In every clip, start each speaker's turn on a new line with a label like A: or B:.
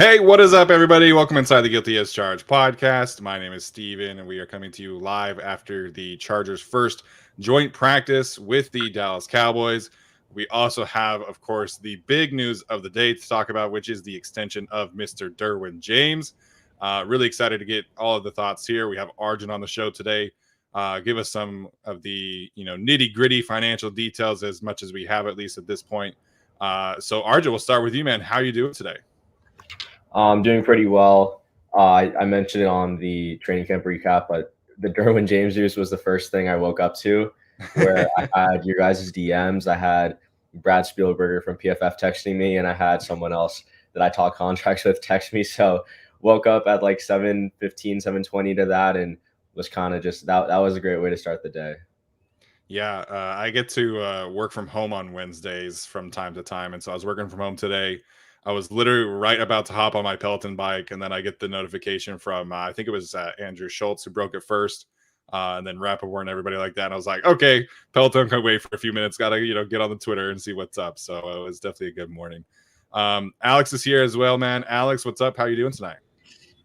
A: Hey, what is up, everybody? Welcome inside the Guilty as Charged podcast. My name is Steven, and we are coming to you live after the Chargers' first joint practice with the Dallas Cowboys. We also have, of course, the big news of the day to talk about, which is the extension of Mr. Derwin James. Really excited to get all of the thoughts here. We have Arjun on the show today. Give us some of the nitty gritty financial details as much as we have, at least at this point. So, Arjun, we'll start with you, man. How are you doing today?
B: I'm doing pretty well. I mentioned it on the training camp recap, but the Derwin James news was the first thing I woke up to, where I had your guys' DMs. I had Brad Spielberger from PFF texting me, and I had someone else that I talk contracts with text me. So woke up at like 7:15, 7:20 to that, and was kind of just that was a great way to start the day.
A: Yeah, I get to work from home on Wednesdays from time to time. And so I was working from home today. I was literally right about to hop on my Peloton bike. And then I get the notification from, I think it was Andrew Schultz who broke it first. And then Rappaport and everybody like that. And I was like, okay, Peloton can wait for a few minutes. Got to, get on the Twitter and see what's up. So it was definitely a good morning. Alex is here as well, man. Alex, what's up? How are you doing tonight?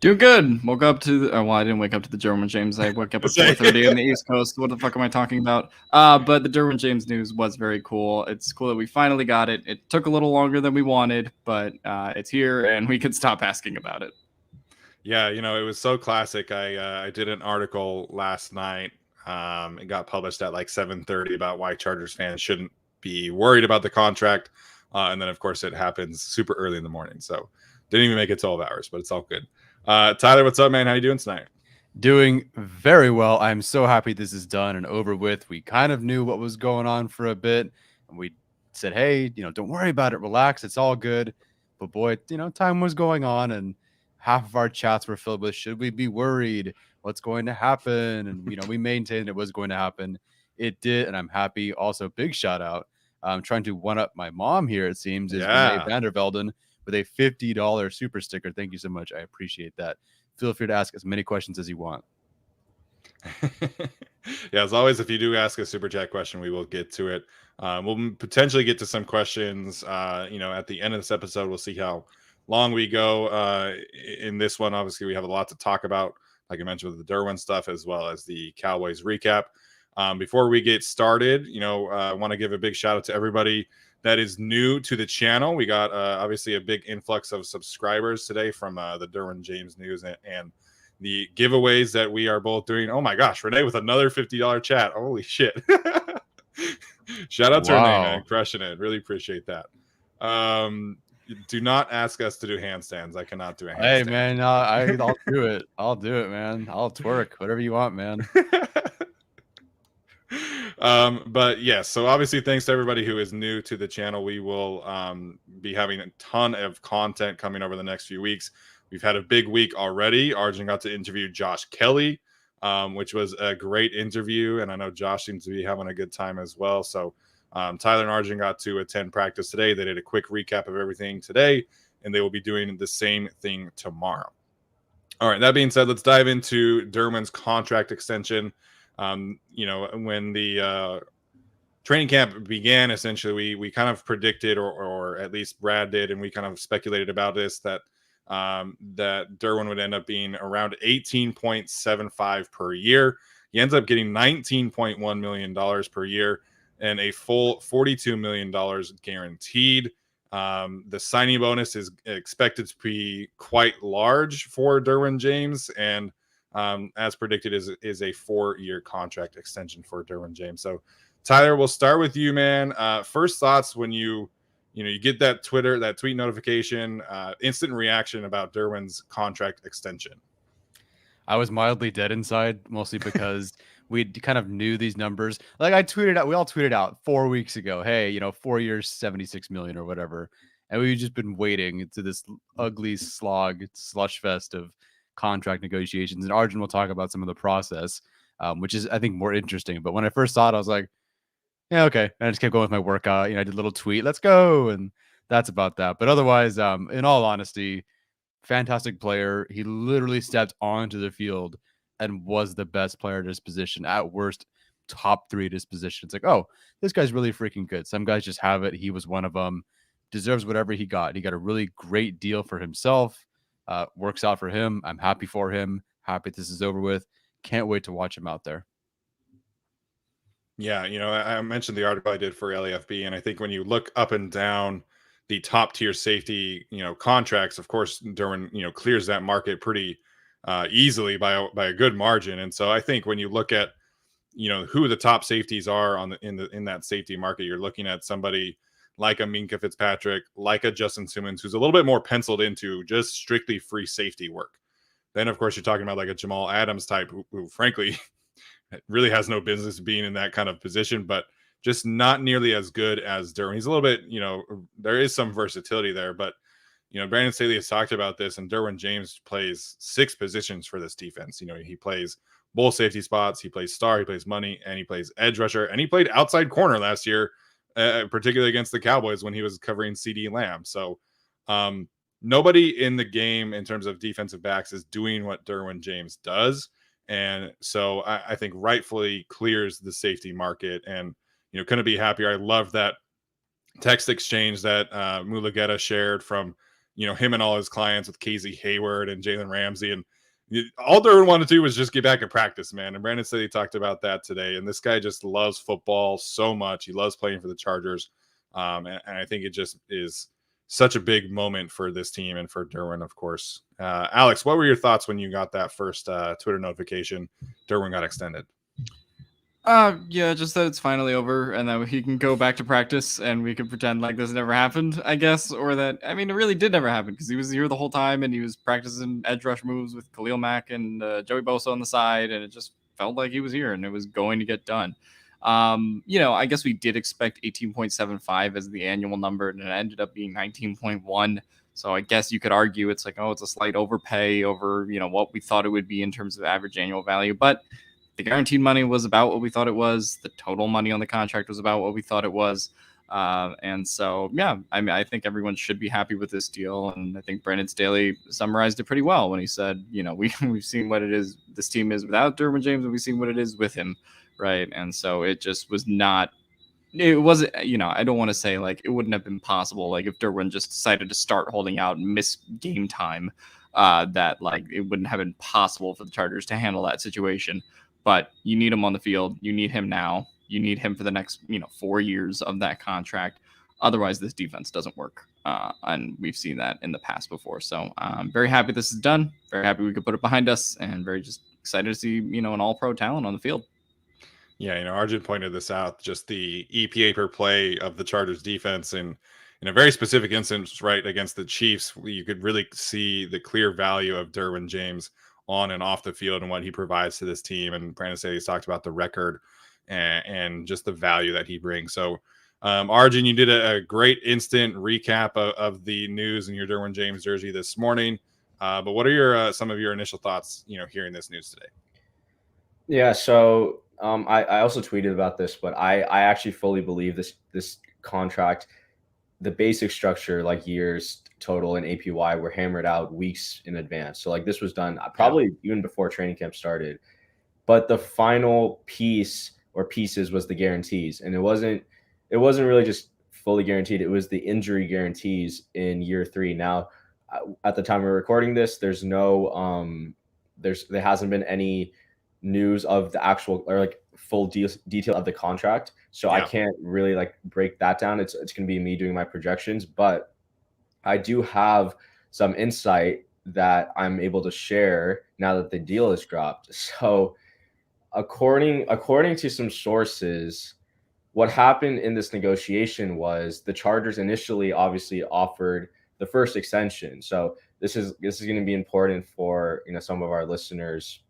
C: Doing good. Woke up to I didn't wake up to the Derwin James. I woke up at 4:30 on the East Coast. What the fuck am I talking about? But the Derwin James news was very cool. It's cool that we finally got it. It took a little longer than we wanted, but it's here and we can stop asking about it.
A: Yeah, it was so classic. I did an article last night. It got published at like 7:30 about why Chargers fans shouldn't be worried about the contract. And then, of course, it happens super early in the morning. So didn't even make it 12 hours, but it's all good. Tyler, what's up, man? How you doing tonight?
D: Doing very well. I'm so happy this is done and over with. We kind of knew what was going on for a bit, and we said, hey, don't worry about it. Relax. It's all good. But boy, time was going on, and half of our chats were filled with, should we be worried? What's going to happen? And, we maintained it was going to happen. It did, and I'm happy. Also, big shout out. I'm trying to one-up my mom here, it seems, is Renee Vandervelden with a $50 super sticker. Thank you so much. I appreciate that. Feel free to ask as many questions as you want.
A: Yeah, as always, if you do ask a super chat question, we will get to it. We'll potentially get to some questions, at the end of this episode. We'll see how long we go in this one. Obviously, we have a lot to talk about, like I mentioned, with the Derwin stuff, as well as the Cowboys recap. Before we get started, I want to give a big shout out to everybody that is new to the channel. We got obviously a big influx of subscribers today from the Derwin James news and the giveaways that we are both doing. Oh my gosh, Renee with another $50 chat. Holy shit. Shout out to Renee, man. Crushing it. Really appreciate that. Do not ask us to do handstands. I cannot do a handstand.
D: Hey, man, I'll do it. I'll do it, man. I'll twerk. Whatever you want, man.
A: But yes, so obviously thanks to everybody who is new to the channel. We will be having a ton of content coming over the next few weeks. We've had a big week already. Arjun got to interview Josh Kelly, which was a great interview, and I know Josh seems to be having a good time as well. So Tyler and Arjun got to attend practice today. They did a quick recap of everything today, and they will be doing the same thing tomorrow. All right, that being said, let's dive into Derwin's contract extension. When the training camp began, essentially, we kind of predicted, or at least Brad did, and we kind of speculated about this, that Derwin would end up being around 18.75 per year. He ends up getting $19.1 million per year and a full $42 million guaranteed. The signing bonus is expected to be quite large for Derwin James, and as predicted, is a 4-year contract extension for Derwin James. So, Tyler, we'll start with you, man. First thoughts when you get that tweet notification, instant reaction about Derwin's contract extension.
D: I was mildly dead inside, mostly because we kind of knew these numbers. Like we all tweeted out 4 weeks ago, hey, 4 years, 76 million or whatever. And we've just been waiting to this ugly slush fest of contract negotiations. And Arjun will talk about some of the process, which is, I think, more interesting. But when I first saw it, I was like, yeah, okay. And I just kept going with my workout. I did a little tweet, let's go. And that's about that. But otherwise, in all honesty, fantastic player. He literally stepped onto the field and was the best player at his position. At worst, top 3 at his position. It's like, oh, this guy's really freaking good. Some guys just have it. He was one of them. deserves whatever he got. He got a really great deal for himself. Works out for him. I'm happy for him. Happy this is over with. Can't wait to watch him out there.
A: Yeah, I mentioned the article I did for LAFB, and I think when you look up and down the top tier safety, contracts, of course, Derwin, clears that market pretty easily by a good margin. And so I think when you look at, who the top safeties are in that safety market, you're looking at somebody like a Minkah Fitzpatrick, like a Justin Simmons, who's a little bit more penciled into just strictly free safety work. Then, of course, you're talking about like a Jamal Adams type, who frankly really has no business being in that kind of position, but just not nearly as good as Derwin. He's a little bit, there is some versatility there, but Brandon Staley has talked about this, and Derwin James plays 6 positions for this defense. He plays both safety spots, he plays star, he plays money, and he plays edge rusher, and he played outside corner last year, particularly against the Cowboys when he was covering CD Lamb. So nobody in the game in terms of defensive backs is doing what Derwin James does. And so I think rightfully clears the safety market, and couldn't be happier. I love that text exchange that Mulugeta shared from him and all his clients with Casey Hayward and Jalen Ramsey, and all Derwin wanted to do was just get back in practice, man. And Brandon said he talked about that today. And this guy just loves football so much. He loves playing for the Chargers, and I think it just is such a big moment for this team and for Derwin, of course. Alex, what were your thoughts when you got that first Twitter notification Derwin got extended?
C: Yeah, just that it's finally over and that he can go back to practice and we can pretend like this never happened, I guess. Or that, I mean, it really did never happen because he was here the whole time and he was practicing edge rush moves with Khalil Mack and Joey Bosa on the side, and it just felt like he was here and it was going to get done. I guess we did expect 18.75 as the annual number, and it ended up being 19.1. So I guess you could argue it's like, oh, it's a slight overpay over, what we thought it would be in terms of average annual value. But the guaranteed money was about what we thought it was. The total money on the contract was about what we thought it was. And so, yeah, I mean, I think everyone should be happy with this deal. And I think Brandon Staley summarized it pretty well when he said, we've seen what it is this team is without Derwin James, and we've seen what it is with him. Right. And so it just was not, it wasn't, I don't want to say like it wouldn't have been possible. Like if Derwin just decided to start holding out and miss game time, that like it wouldn't have been possible for the Chargers to handle that situation. But you need him on the field. You need him now. You need him for the next, 4 years of that contract. Otherwise, this defense doesn't work. And we've seen that in the past before. So I'm very happy this is done. Very happy we could put it behind us, and very just excited to see, an all-pro talent on the field.
A: Yeah, Arjun pointed this out, just the EPA per play of the Chargers defense. And in a very specific instance, right, against the Chiefs, you could really see the clear value of Derwin James on and off the field and what he provides to this team. And Brandon Staley's talked about the record and just the value that he brings. So, Arjun, you did a great instant recap of the news in your Derwin James jersey this morning. But what are your some of your initial thoughts, hearing this news today?
B: Yeah, so I also tweeted about this, but I actually fully believe this contract, the basic structure, like years total and APY, were hammered out weeks in advance. So like this was done probably even before training camp started. But the final piece or pieces was the guarantees, and it wasn't really just fully guaranteed. It was the injury guarantees in year 3. Now, at the time we're recording this, there hasn't been any news of the actual or like full detail of the contract, so I can't really like break that down. It's gonna be me doing my projections, but I do have some insight that I'm able to share now that the deal is dropped. So according to some sources, what happened in this negotiation was the Chargers initially obviously offered the first extension. So this is going to be important for some of our listeners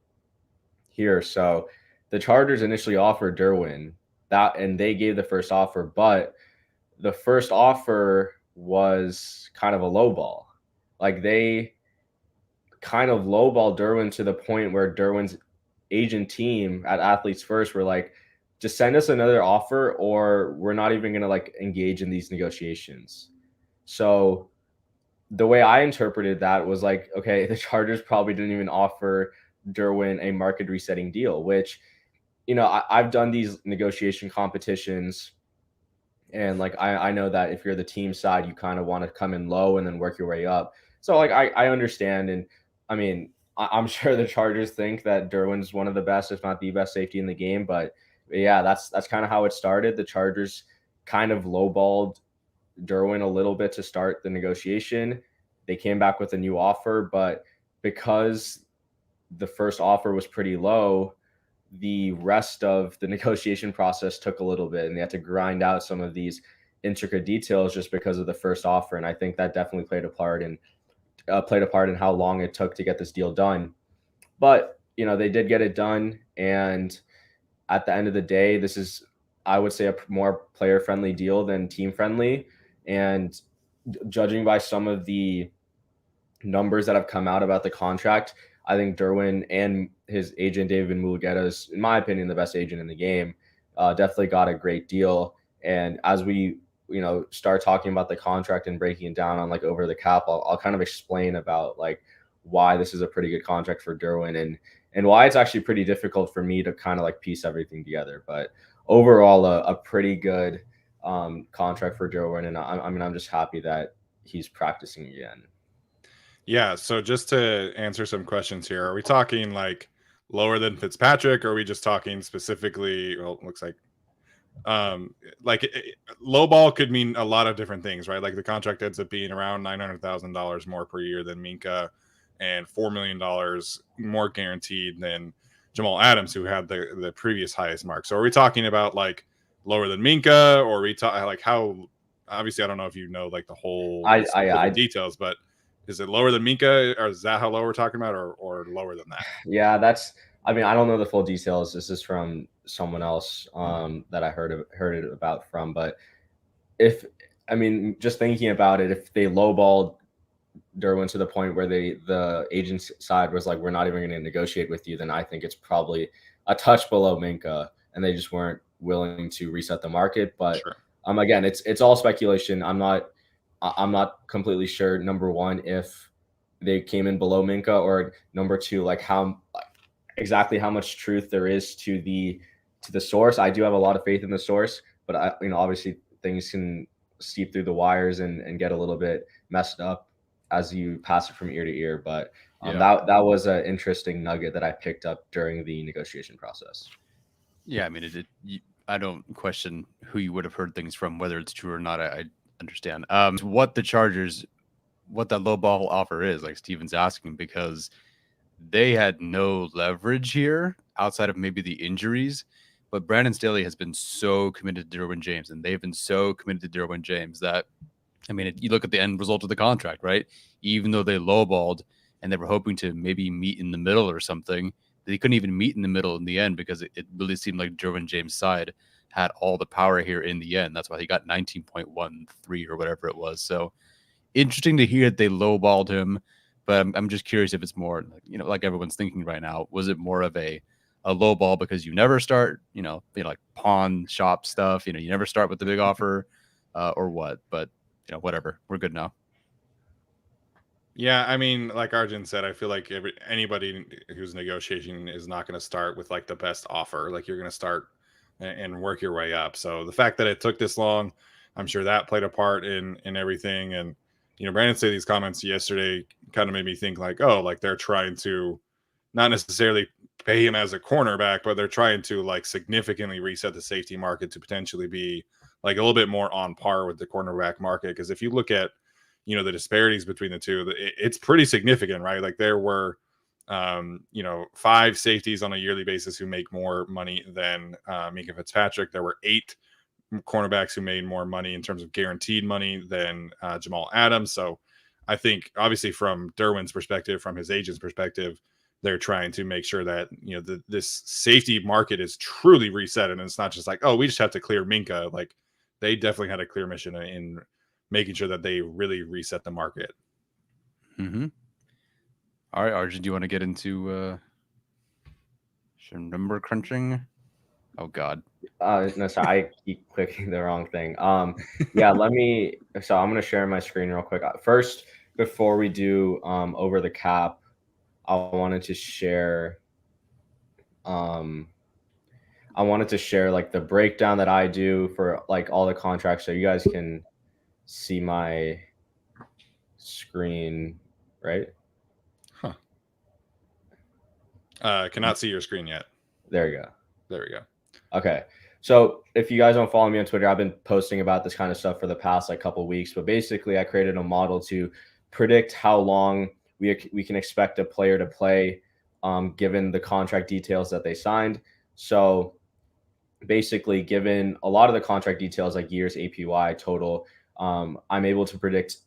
B: here. So the Chargers initially offered Derwin that, and they gave the first offer, but the first offer was kind of a lowball. Like they kind of lowballed Derwin to the point where Derwin's agent team at Athletes First were like, just send us another offer or we're not even going to like engage in these negotiations. So the way I interpreted that was like, okay, the Chargers probably didn't even offer Derwin a market resetting deal, which, I've done these negotiation competitions And like I know that if you're the team side, you kind of want to come in low and then work your way up. So like I understand, and I mean I'm sure the Chargers think that Derwin's one of the best, if not the best safety in the game. But yeah, that's kind of how it started. The Chargers kind of lowballed Derwin a little bit to start the negotiation. They came back with a new offer, but because the first offer was pretty low, the rest of the negotiation process took a little bit, and they had to grind out some of these intricate details just because of the first offer. And I think that definitely played a part in how long it took to get this deal done. But they did get it done, and at the end of the day, this is, I would say, a more player friendly deal than team friendly. And judging by some of the numbers that have come out about the contract, I think Derwin and his agent David Mulugheta is, in my opinion, the best agent in the game. Definitely got a great deal. And as we start talking about the contract and breaking it down on like over the cap, I'll kind of explain about like why this is a pretty good contract for Derwin and why it's actually pretty difficult for me to kind of like piece everything together. But overall, a pretty good contract for Derwin, and I'm just happy that he's practicing again.
A: Yeah, so just to answer some questions here, are we talking like lower than Fitzpatrick, or are we just talking specifically? Well, it looks like low ball could mean a lot of different things, right? Like the contract ends up being around $900,000 more per year than Minka, and $4 million more guaranteed than Jamal Adams, who had the previous highest mark. So are we talking about like lower than Minka, or are we talking like how? Obviously, I don't know if you know like the whole details, but is it lower than Minka, or is that how low we're talking about, or lower than that?
B: Yeah, I don't know the full details. This is from someone else that I heard it about from. But just thinking about it, if they lowballed Derwin to the point where the agent's side was like, we're not even going to negotiate with you, then I think it's probably a touch below Minka, and they just weren't willing to reset the market. But
A: sure.
B: Again, it's all speculation. I'm not completely sure, number one, if they came in below Minka, or number two, like how much truth there is to the source. I do have a lot of faith in the source, but obviously things can seep through the wires and get a little bit messed up as you pass it from ear to ear. But that was an interesting nugget that I picked up during the negotiation process.
D: Yeah, I mean, I don't question who you would have heard things from, whether it's true or not. I understand. What that low ball offer is, like Steven's asking, because they had no leverage here outside of maybe the injuries. But Brandon Staley has been so committed to Derwin James, and they've been so committed to Derwin James that, I mean, you look at the end result of the contract, right? Even though they lowballed and they were hoping to maybe meet in the middle or something, they couldn't even meet in the middle in the end, because it really seemed like Derwin James' side had all the power here in the end. That's why he got 19.13 or whatever it was. So interesting to hear that they lowballed him, but I'm just curious if it's more, like everyone's thinking right now, was it more of a low ball because you never start, like pawn shop stuff, you never start with the big offer, or what? But whatever, we're good now.
A: Yeah, I mean, like Arjun said, I feel like anybody who's negotiating is not going to start with like the best offer. Like you're going to start and work your way up. So the fact that it took this long, I'm sure that played a part in everything. And Brandon said these comments yesterday kind of made me think like, oh, like they're trying to not necessarily pay him as a cornerback, but they're trying to like significantly reset the safety market to potentially be like a little bit more on par with the cornerback market. Because if you look at the disparities between the two, it's pretty significant, right? Like there were 5 safeties on a yearly basis who make more money than Minka Fitzpatrick. There were 8 cornerbacks who made more money in terms of guaranteed money than Jamal Adams. So I think obviously from Derwin's perspective, from his agent's perspective, they're trying to make sure that this safety market is truly reset, and it's not just like, oh, we just have to clear Minka. Like they definitely had a clear mission in making sure that they really reset the market.
D: Mm-hmm. All right, Arjun, do you want to get into some number crunching? Oh God.
B: No, sorry, I keep clicking the wrong thing. Yeah, so I'm going to share my screen real quick. First, before we do over the cap, I wanted to share. I wanted to share like the breakdown that I do for like all the contracts, so you guys can see my screen, right?
A: Cannot see your screen yet.
B: There you go.
A: There we go.
B: Okay. So if you guys don't follow me on Twitter, I've been posting about this kind of stuff for the past like couple of weeks. But basically, I created a model to predict how long we can expect a player to play, given the contract details that they signed. So basically, given a lot of the contract details like years, APY, total, I'm able to predict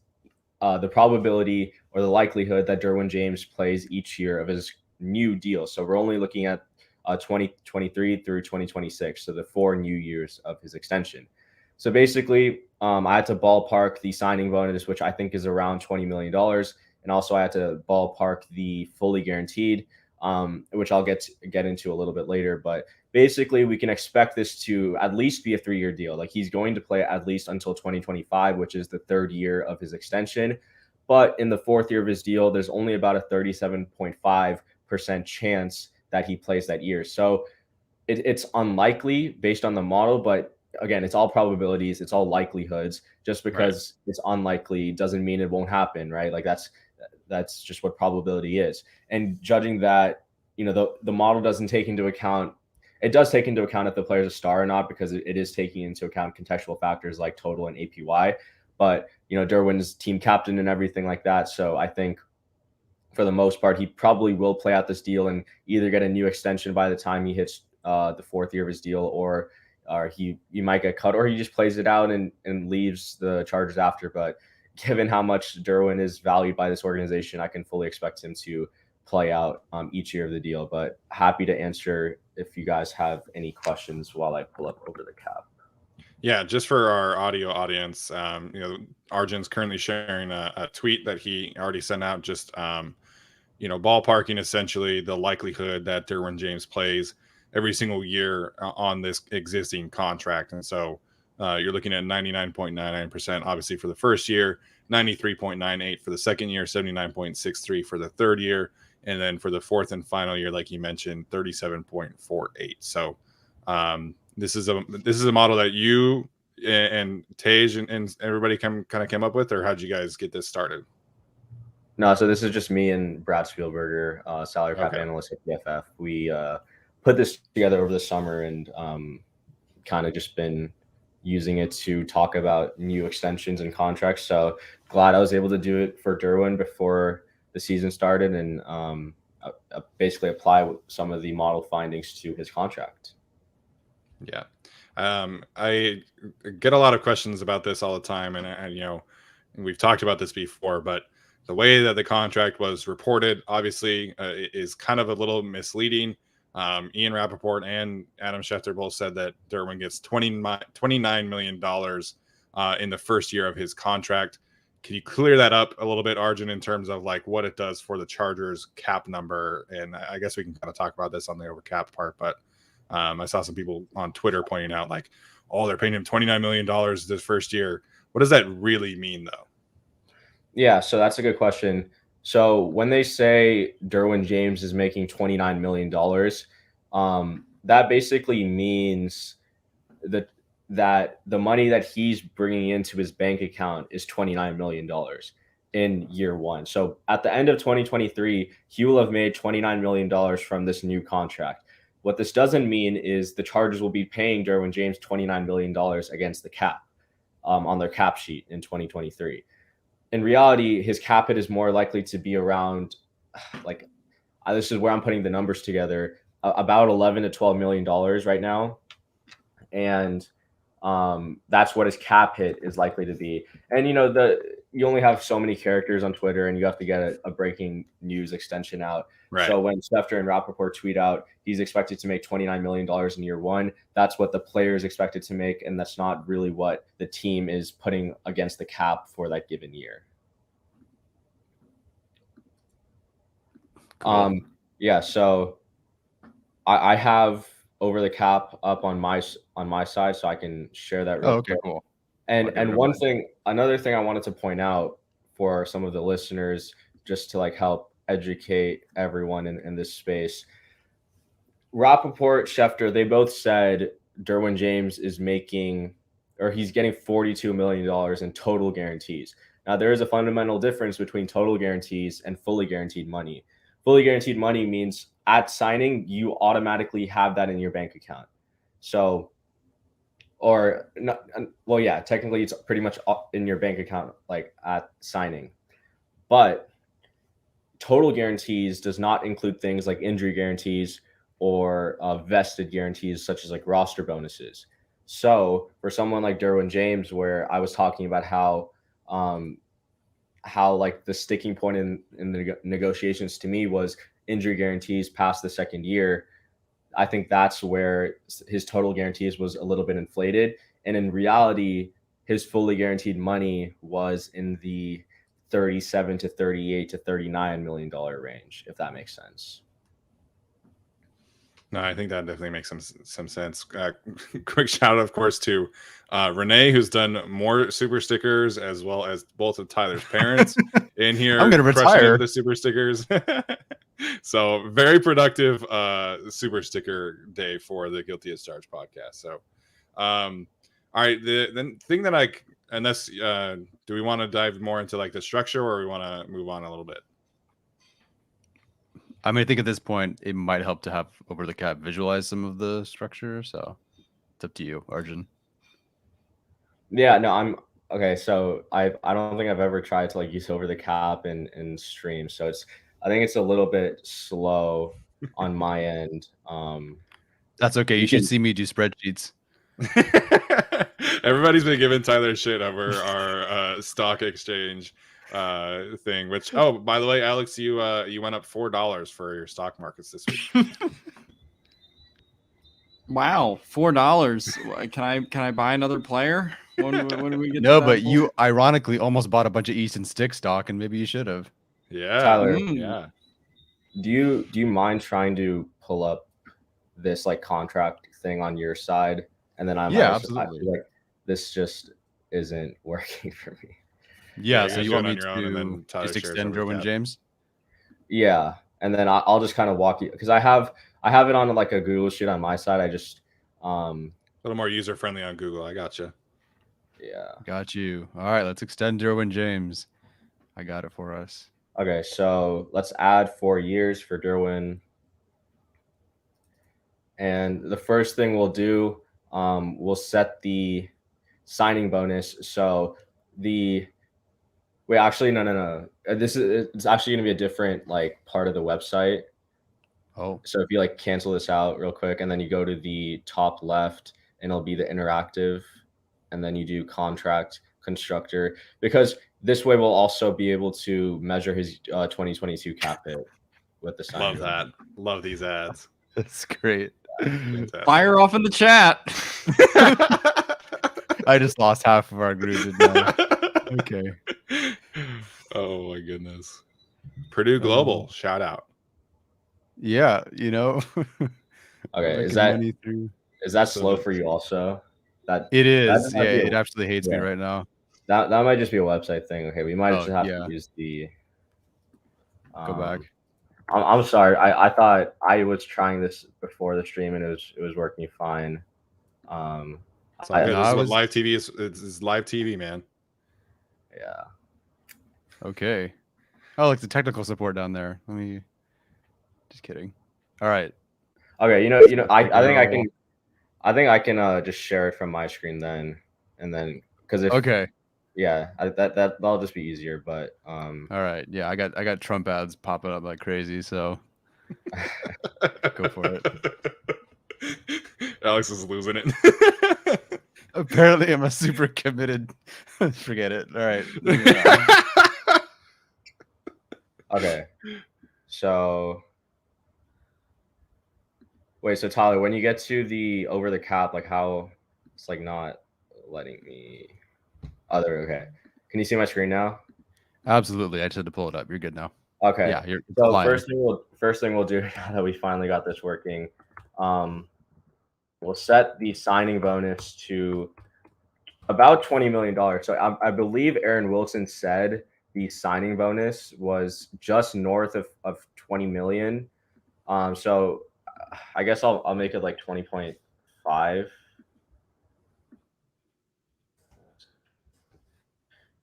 B: the probability or the likelihood that Derwin James plays each year of his new deal. So we're only looking at 2023 through 2026, so the 4 new years of his extension. So basically, I had to ballpark the signing bonus, which I think is around $20 million. And also I had to ballpark the fully guaranteed, which I'll get into a little bit later. But basically, we can expect this to at least be a 3-year deal. Like he's going to play at least until 2025, which is the 3rd year of his extension. But in the 4th year of his deal, there's only about a 37.5% chance that he plays that year. So it's unlikely based on the model, but again, it's all probabilities, it's all likelihoods. Just because it's unlikely doesn't mean it won't happen, right? Like that's just what probability is. And judging that, the model doesn't take into account, it does take into account if the player's a star or not, because it is taking into account contextual factors like total and APY. But Derwin's team captain and everything like that. So I think for the most part, he probably will play out this deal and either get a new extension by the time he hits the 4th year of his deal, or he might get cut, or he just plays it out and leaves the Chargers after. But given how much Derwin is valued by this organization, I can fully expect him to play out each year of the deal. But happy to answer if you guys have any questions while I pull up over the cap.
A: Yeah, just for our audio audience, Arjun's currently sharing a tweet that he already sent out, just ballparking essentially the likelihood that Derwin James plays every single year on this existing contract. And so you're looking at 99.99%, obviously, for the first year, 93.98 for the second year, 79.63 for the 3rd year, and then for the 4th and final year, like you mentioned, 37.48. So this is a model that you and Tej and everybody kind of came up with, or how'd you guys get this started?
B: No, so this is just me and Brad Spielberger, salary cap analyst at PFF. We put this together over the summer and kind of just been using it to talk about new extensions and contracts. So glad I was able to do it for Derwin before the season started and basically apply some of the model findings to his contract.
A: Yeah. I get a lot of questions about this all the time. And we've talked about this before, but the way that the contract was reported, obviously, is kind of a little misleading. Ian Rappaport and Adam Schefter both said that Derwin gets $29 million in the first year of his contract. Can you clear that up a little bit, Arjun, in terms of like what it does for the Chargers cap number? And I guess we can kind of talk about this on the over cap part, but I saw some people on Twitter pointing out like, oh, they're paying him $29 million this first year. What does that really mean, though?
B: Yeah, so that's a good question. So when they say Derwin James is making $29 million, that basically means that the money that he's bringing into his bank account is $29 million in year 1. So at the end of 2023, he will have made $29 million from this new contract. What this doesn't mean is the Chargers will be paying Derwin James $29 million against the cap on their cap sheet in 2023. In reality, his cap hit is more likely to be around, this is where I'm putting the numbers together, about $11 to $12 million right now. And that's what his cap hit is likely to be. And, you only have so many characters on Twitter and you have to get a breaking news extension out. Right. So when Schefter and Rappaport tweet out, he's expected to make $29 million in year 1. That's what the player is expected to make. And that's not really what the team is putting against the cap for that given year. Cool. Yeah. So I have over the cap up on my side, so I can share that.
D: Oh, okay, cool.
B: And another thing I wanted to point out for some of the listeners, just to help educate everyone in this space. Rappaport, Schefter, they both said Derwin James is making, or he's getting $42 million in total guarantees. Now, there is a fundamental difference between total guarantees and fully guaranteed money. Fully guaranteed money means at signing, you automatically have that in your bank account. So, or not, well, yeah, technically it's pretty much in your bank account, like at signing. But total guarantees does not include things like injury guarantees or vested guarantees such as like roster bonuses. So for someone like Derwin James, where I was talking about how like the sticking point in the negotiations to me was injury guarantees past the second year, I think that's where his total guarantees was a little bit inflated. And in reality, his fully guaranteed money was in the 37 to 38 to $39 million range, if that makes sense.
A: No, I think that definitely makes some sense. Quick shout out, of course, to Renee, who's done more super stickers, as well as both of Tyler's parents in here.
D: I'm gonna retire
A: with the super stickers. So very productive super sticker day for the Guilty as Charged podcast. So, all right, the thing that unless do we want to dive more into like the structure, or we want to move on a little bit?
D: I mean, I think at this point it might help to have Over the Cap visualize some of the structure. So it's up to you, Arjun.
B: Yeah, no, I'm okay. So I don't think I've ever tried to like use Over the Cap in stream. So I think it's a little bit slow on my end.
D: That's okay. You should see me do spreadsheets.
A: Everybody's been giving Tyler shit over our stock exchange thing, which, oh, by the way, Alex, you went up $4 for your stock markets this week.
C: Wow, $4. Can I buy another player? When do we get
D: No,
C: to
D: but
C: that
D: you ironically almost bought a bunch of Easton Stick stock, and maybe you should have.
A: Yeah,
B: Tyler,
A: yeah.
B: Do you mind trying to pull up this like contract thing on your side, and then
D: absolutely.
B: like this just isn't working for me.
D: Yeah, so you want me to just extend Derwin James?
B: Yeah, and then I'll just kind of walk you, because I have it on like a Google sheet on my side. I just
A: a little more user friendly on Google. I gotcha.
B: Yeah,
D: got you. All right, let's extend Derwin James. I got it for us.
B: Okay, so let's add 4 years for Derwin. And the first thing we'll do, we'll set the signing bonus. So it's actually going to be a different like part of the website.
D: Oh,
B: so if you like cancel this out real quick, and then you go to the top left, and it'll be the interactive, and then you do contract constructor, because this way we'll also be able to measure his 2022 cap hit with the sign.
A: Love that. Love these ads.
D: That's great.
C: Fire off in the chat.
D: I just lost half of our group. Okay.
A: Oh my goodness. Purdue Global, shout out.
D: Yeah,
B: Okay, is that slow for you also? That
D: it is. Yeah, it absolutely hates me right now.
B: That might just be a website thing. Okay, we might just have to use the.
D: Go back.
B: I'm sorry. I thought I was trying this before the stream, and it was working fine.
A: It's live TV is. It's live TV, man.
B: Yeah.
D: Okay. Oh, like the technical support down there. Just kidding. All right.
B: Okay. I think I can just share it from my screen then, and then because if yeah, that'll just be easier. But
D: all right, yeah, I got Trump ads popping up like crazy, so go for it.
A: Alex is losing it.
D: Apparently, I'm a super committed. Forget it. All right.
B: Okay. So wait, so Tyler, when you get to the over the cap, like how it's like not letting me. Okay. Can you see my screen now?
D: Absolutely. I just had to pull it up. You're good now.
B: Okay.
D: Yeah.
B: So first thing we'll do now that we finally got this working, we'll set the signing bonus to about $20 million. So I believe Aaron Wilson said the signing bonus was just north of 20 million. So I guess I'll make it like 20.5.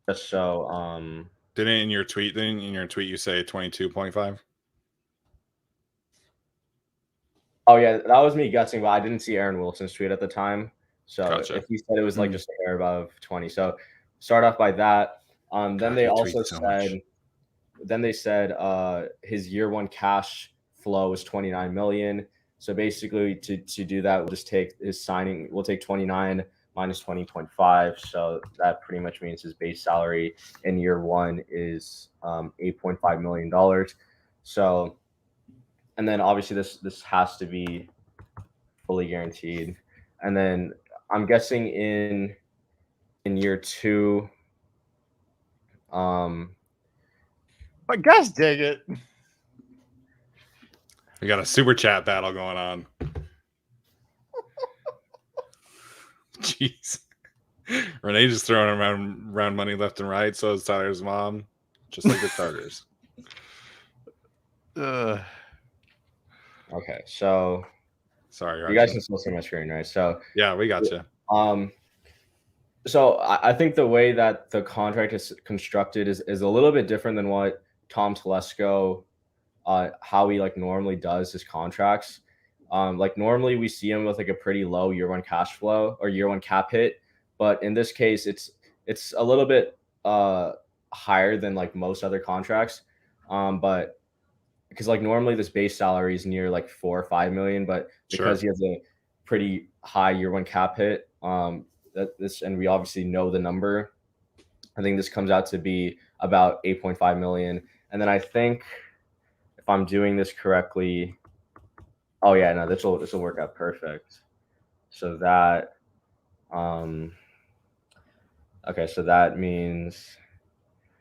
B: Just so
A: Didn't in your tweet you say 22.5?
B: Oh yeah, that was me guessing, but I didn't see Aaron Wilson's tweet at the time. So
A: Gotcha.
B: if he said it was like just a hair above 20. So start off by that. Then
A: God,
B: they
A: he
B: also
A: tweets so much.
B: said his year one cash flow was 29 million. So basically to do that, we'll just take his signing, we'll take 29 minus 20.5. So that pretty much means his base salary in year one is $8.5 million. So, and then obviously this has to be fully guaranteed. And then I'm guessing in year two,
D: My gosh, dang it!
A: We got a super chat battle going on. Jeez. Renee just throwing around money left and right. So is Tyler's mom, just like the Chargers.
B: Okay, so
A: sorry,
B: you guys can still see my screen, right? So
A: yeah, we got you.
B: So I think the way that the contract is constructed is a little bit different than what Tom Telesco, how he like normally does his contracts. Like normally we see him with like a pretty low year one cash flow or year one cap hit, but in this case it's a little bit higher than like most other contracts. But because like normally this base salary is near like 4 or 5 million, but because he has a pretty high year one cap hit, and we obviously know the number, I think this comes out to be about 8.5 million. And then I think if I'm doing this correctly, oh yeah, no, this will work out perfect. So that okay, so that means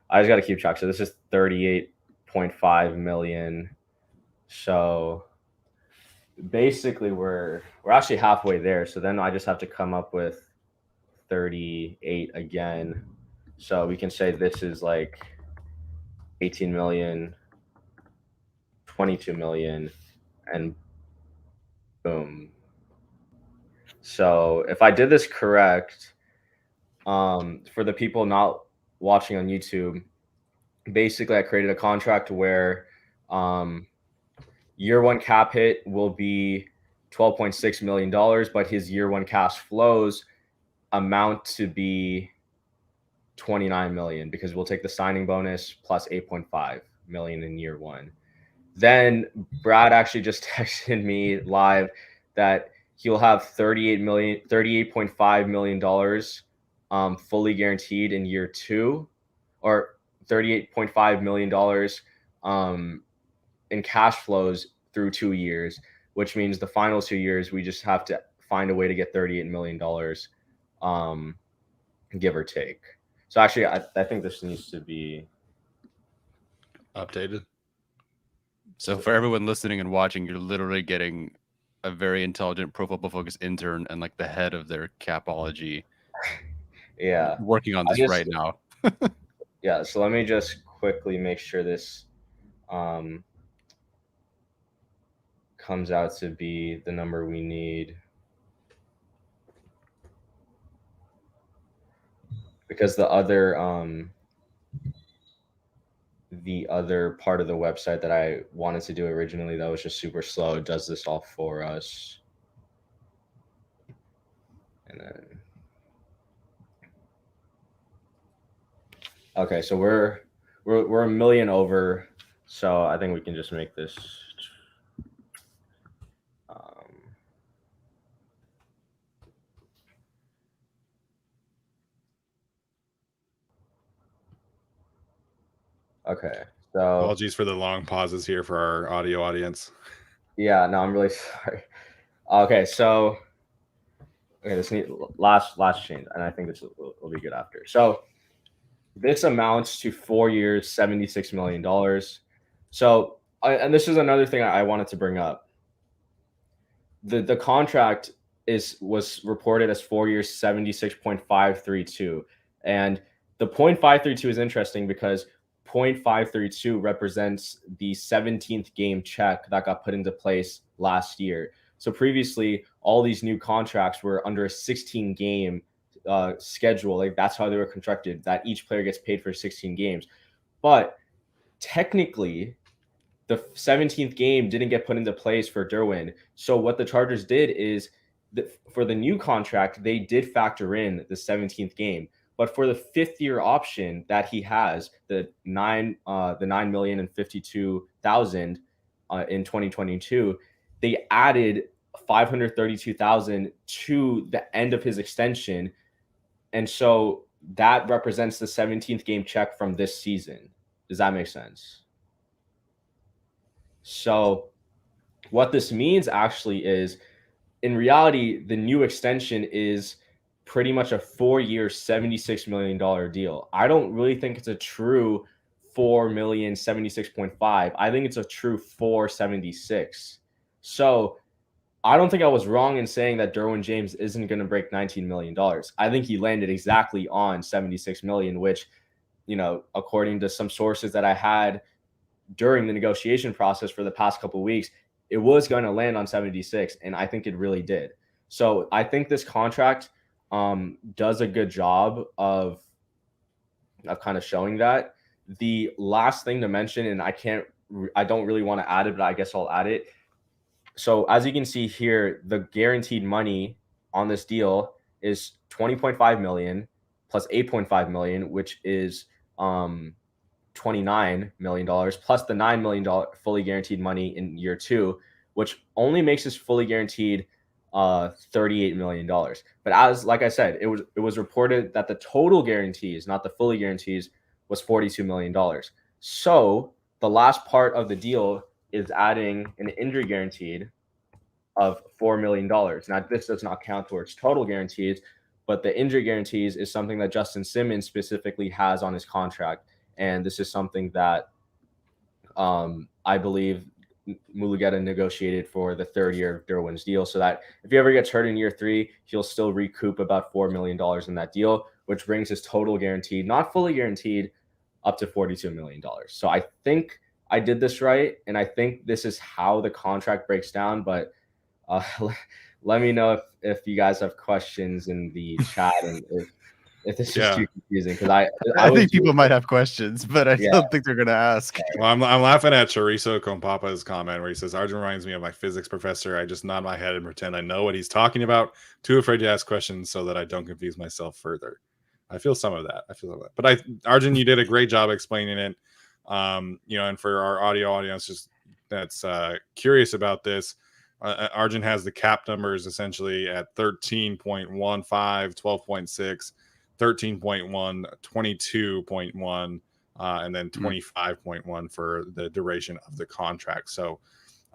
B: I just got to keep track. So this is 38.5 million. So basically we're actually halfway there. So then I just have to come up with 38 again. So we can say this is like 18 million, 22 million, and boom. So if I did this correct, for the people not watching on YouTube, basically I created a contract where year one cap hit will be $12.6 million, but his year one cash flows amount to be 29 million because we'll take the signing bonus plus 8.5 million in year one. Then Brad actually just texted me live that he'll have $38.5 million fully guaranteed in year two, or $38.5 million in cash flows through 2 years, which means the final 2 years we just have to find a way to get $38 million, give or take. So actually, I think this needs to be
A: updated.
D: So for everyone listening and watching, you're literally getting a very intelligent Pro Football Focus intern and like the head of their capology.
B: Yeah,
D: working on this right now.
B: Yeah, so let me just quickly make sure this comes out to be the number we need. Because the other part of the website that I wanted to do originally that was just super slow does this all for us. And then okay, so we're a million over, so I think we can just make this okay. So
A: apologies for the long pauses here for our audio audience.
B: Yeah, no, I'm really sorry. Okay, so this last change, and I think this will be good after. So this amounts to 4 years, $76 million. So, and this is another thing I wanted to bring up. The contract was reported as 4 years, 76.532, and the 0.532 is interesting because .532 represents the 17th game check that got put into place last year. So previously, all these new contracts were under a 16 game schedule. Like that's how they were constructed, that each player gets paid for 16 games. But technically, the 17th game didn't get put into place for Derwin. So what the Chargers did is for the new contract, they did factor in the 17th game. But for the 5th-year option that he has, the $9,052,000 in 2022, they added $532,000 to the end of his extension, and so that represents the 17th game check from this season. Does that make sense? So what this means actually is, in reality, the new extension is pretty much a 4-year, $76 million deal. I don't really think it's a true $4,076.5. I think it's a true $476. So I don't think I was wrong in saying that Derwin James isn't going to break $19 million. I think he landed exactly on $76 million, which, you know, according to some sources that I had during the negotiation process for the past couple of weeks, it was going to land on 76, and I think it really did. So I think this contract does a good job of kind of showing that. The last thing to mention, and I don't really want to add it, but I guess I'll add it. So as you can see here, the guaranteed money on this deal is $20.5 million plus $8.5 million, which is $29 million, plus the $9 million fully guaranteed money in year 2, which only makes this fully guaranteed $38 million. But like I said, it was reported that the total guarantees, not the fully guarantees, was $42 million. So the last part of the deal is adding an injury guaranteed of $4 million. Now, this does not count towards total guarantees, but the injury guarantees is something that Justin Simmons specifically has on his contract. And this is something that I believe Mulugeta negotiated for the 3rd year of Derwin's deal, so that if he ever gets hurt in year 3, he'll still recoup about $4 million in that deal, which brings his total guaranteed, not fully guaranteed, up to $42 million. So I think I did this right, and I think this is how the contract breaks down. But let me know if you guys have questions in the chat, and if this is too confusing, because
D: I think people might have questions, but I don't think they're going to ask.
A: Well, I'm laughing at Chorizo Compapa's comment where he says, Arjun reminds me of my physics professor. I just nod my head and pretend I know what he's talking about. Too afraid to ask questions so that I don't confuse myself further. I feel some of that. But Arjun, you did a great job explaining it. You know, and for our audio audience just that's curious about this, Arjun has the cap numbers essentially at 13.15, 12.6, 13.1, 22.1, and then 25.1 for the duration of the contract. So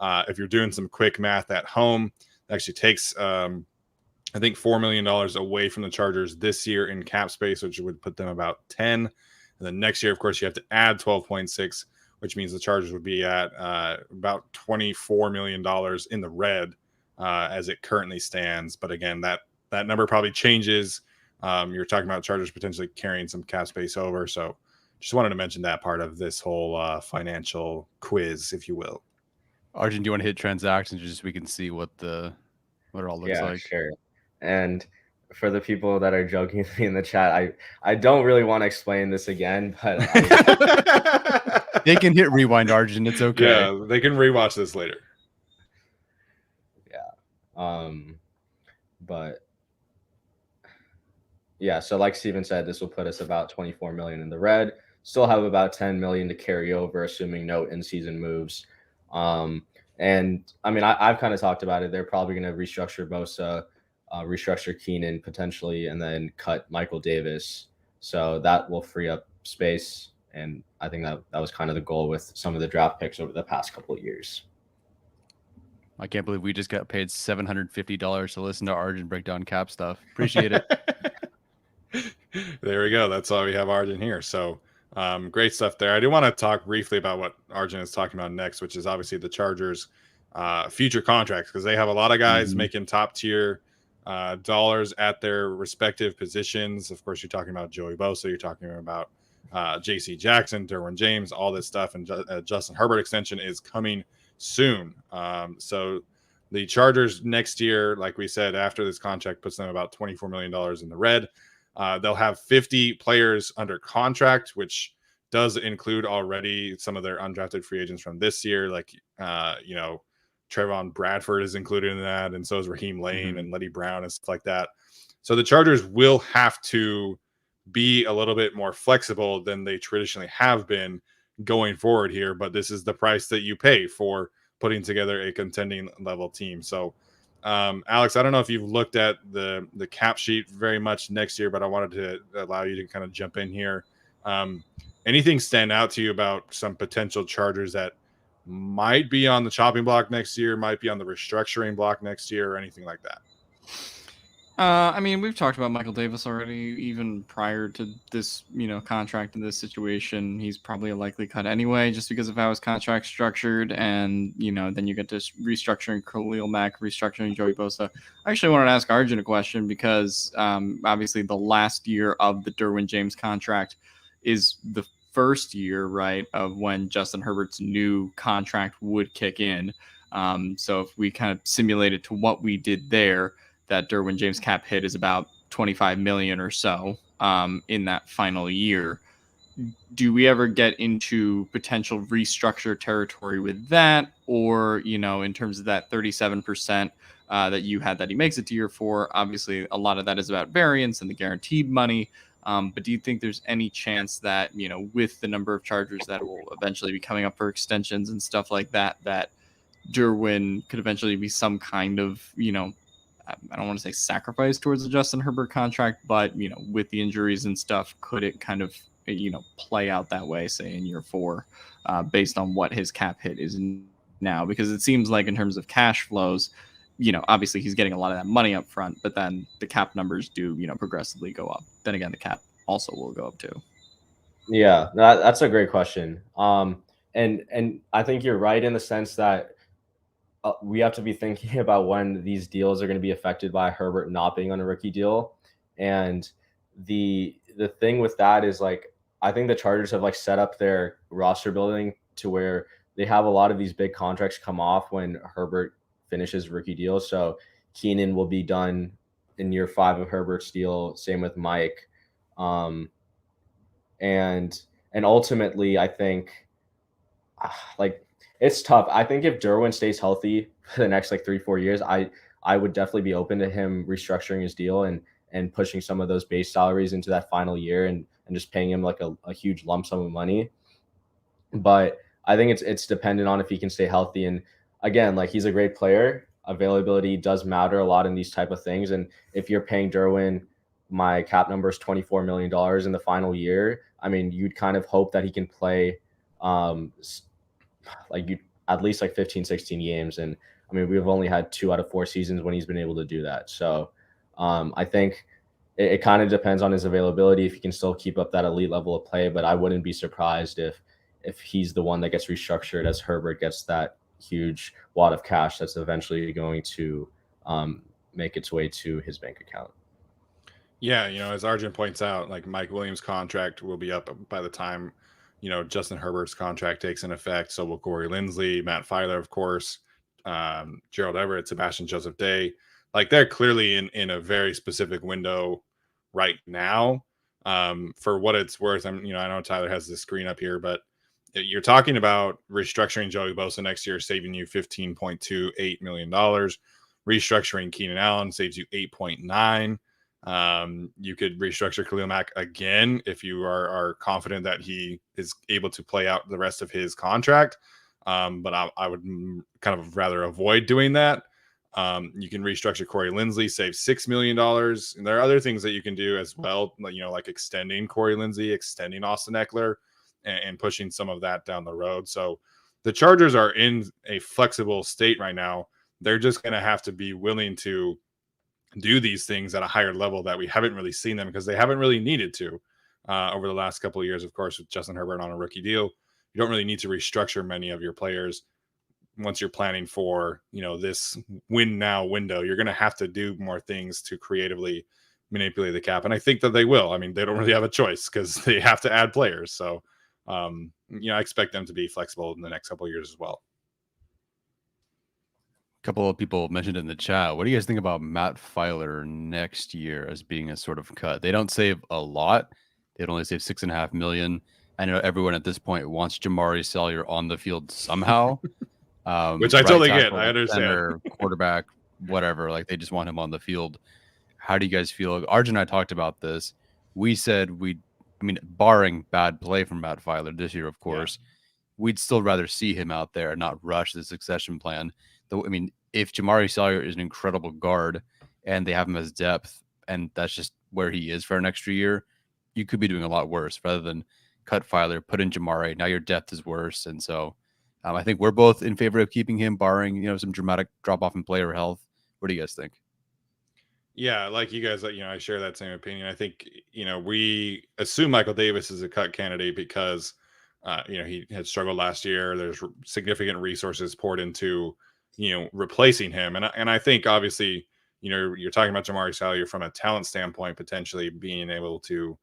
A: if you're doing some quick math at home, it actually takes I think $4 million away from the Chargers this year in cap space, which would put them about 10. And then next year, of course, you have to add 12.6, which means the Chargers would be at about $24 million in the red as it currently stands. But again, that number probably changes. You're talking about Chargers potentially carrying some cap space over. So just wanted to mention that part of this whole financial quiz, if you will.
D: Arjun, do you want to hit transactions just so we can see what it all looks like?
B: Sure. And for the people that are joking with me in the chat, I don't really want to explain this again, but
D: they can hit rewind, Arjun. It's okay.
A: Yeah, they can rewatch this later.
B: Yeah. But yeah, so like Steven said, this will put us about 24 million in the red. Still have about 10 million to carry over, assuming no in-season moves. And I mean, I've kind of talked about it. They're probably going to restructure Bosa, restructure Keenan potentially, and then cut Michael Davis. So that will free up space. And I think that was kind of the goal with some of the draft picks over the past couple of years.
D: I can't believe we just got paid $750 to listen to Arjun break down cap stuff. Appreciate it.
A: There we go. That's why we have Arjun here. So great stuff there. I do want to talk briefly about what Arjun is talking about next, which is obviously the Chargers' future contracts, because they have a lot of guys making top tier dollars at their respective positions. Of course, you're talking about Joey Bosa. You're talking about J.C. Jackson, Derwin James, all this stuff, and Justin Herbert extension is coming soon. So the Chargers next year, like we said, after this contract puts them about $24 million in the red. They'll have 50 players under contract, which does include already some of their undrafted free agents from this year, like Trevon Bradford is included in that, and so is Raheem Lane and Letty Brown and stuff like that. So the Chargers will have to be a little bit more flexible than they traditionally have been going forward here, but this is the price that you pay for putting together a contending level team. So Alex, I don't know if you've looked at the cap sheet very much next year, but I wanted to allow you to kind of jump in here. Anything stand out to you about some potential Chargers that might be on the chopping block next year, might be on the restructuring block next year, or anything like that?
C: I mean, we've talked about Michael Davis already, even prior to this, contract in this situation. He's probably a likely cut anyway, just because of how his contract's structured. And, then you get to restructuring Khalil Mack, restructuring Joey Bosa. I actually wanted to ask Arjun a question because obviously the last year of the Derwin James contract is the first year, right, of when Justin Herbert's new contract would kick in. So if we kind of simulate it to what we did there, that Derwin James cap hit is about $25 million or so in that final year. Do we ever get into potential restructure territory with that? Or, in terms of that 37% that you had that he makes it to year 4, obviously a lot of that is about variance and the guaranteed money. But do you think there's any chance that, with the number of Chargers that will eventually be coming up for extensions and stuff like that, that Derwin could eventually be some kind of, I don't want to say sacrifice towards the Justin Herbert contract, but, with the injuries and stuff, could it kind of, play out that way, say in year 4, based on what his cap hit is now? Because it seems like in terms of cash flows, obviously he's getting a lot of that money up front, but then the cap numbers do, progressively go up. Then again, the cap also will go up too.
B: Yeah, that's a great question. And I think you're right in the sense that we have to be thinking about when these deals are going to be affected by Herbert not being on a rookie deal. And the thing with that is, like, I think the Chargers have set up their roster building to where they have a lot of these big contracts come off when Herbert finishes rookie deal. So Keenan will be done in year 5 of Herbert's deal. Same with Mike. And ultimately, I think it's tough. I think if Derwin stays healthy for the next 3-4 years, I would definitely be open to him restructuring his deal and pushing some of those base salaries into that final year and just paying him a huge lump sum of money. But I think it's dependent on if he can stay healthy. And again, he's a great player. Availability does matter a lot in these type of things. And if you're paying Derwin, my cap number is $24 million in the final year, I mean, you'd kind of hope that he can play at least 15, 16 games. And I mean, we've only had 2 out of 4 seasons when he's been able to do that. So I think it kind of depends on his availability, if he can still keep up that elite level of play. But I wouldn't be surprised if he's the one that gets restructured as Herbert gets that huge wad of cash that's eventually going to make its way to his bank account.
A: Yeah, as Arjun points out, Mike Williams' contract will be up by the time, Justin Herbert's contract takes in effect. So will Corey Linsley, Matt Filer, of course, Gerald Everett, Sebastian Joseph Day. They're clearly in a very specific window right now. For what it's worth, I know Tyler has the screen up here, but you're talking about restructuring Joey Bosa next year, saving you $15.28 million. Restructuring Keenan Allen saves you $8.9. You could restructure Khalil Mack again if you are confident that he is able to play out the rest of his contract. But I would kind of rather avoid doing that. You can restructure Corey Linsley, save $6 million. And there are other things that you can do as well, like extending Corey Linsley, extending Austin Eckler, and pushing some of that down the road. So the Chargers are in a flexible state right now. They're just going to have to be willing to do these things at a higher level that we haven't really seen them, because they haven't really needed to over the last couple of years. Of course, with Justin Herbert on a rookie deal, you don't really need to restructure many of your players once you're planning for, this win now window. You're going to have to do more things to creatively manipulate the cap, and I think that they will. I mean, they don't really have a choice because they have to add players. So, I expect them to be flexible in the next couple of years as well.
D: A couple of people mentioned in the chat. What do you guys think about Matt Filer next year as being a sort of cut? They don't save a lot. They'd only save $6.5 million. I know everyone at this point wants Jamari Salyer on the field somehow.
A: Which I totally get. I understand.
D: Center, quarterback, whatever. Like they just want him on the field. How do you guys feel? Arjun and I talked about this. We said barring bad play from Matt Filer this year, of course, we'd still rather see him out there and not rush the succession plan. Though, if Jamari Salyer is an incredible guard and they have him as depth, and that's just where he is for an extra year, you could be doing a lot worse rather than cut Filer, put in Jamari. Now your depth is worse. And so I think we're both in favor of keeping him, barring, some dramatic drop off in player health. What do you guys think?
A: Yeah, like you guys, I share that same opinion. I think, we assume Michael Davis is a cut candidate because, he had struggled last year. There's significant resources poured into, replacing him. And I think obviously, you're talking about Jamari Salyer from a talent standpoint, potentially being able to,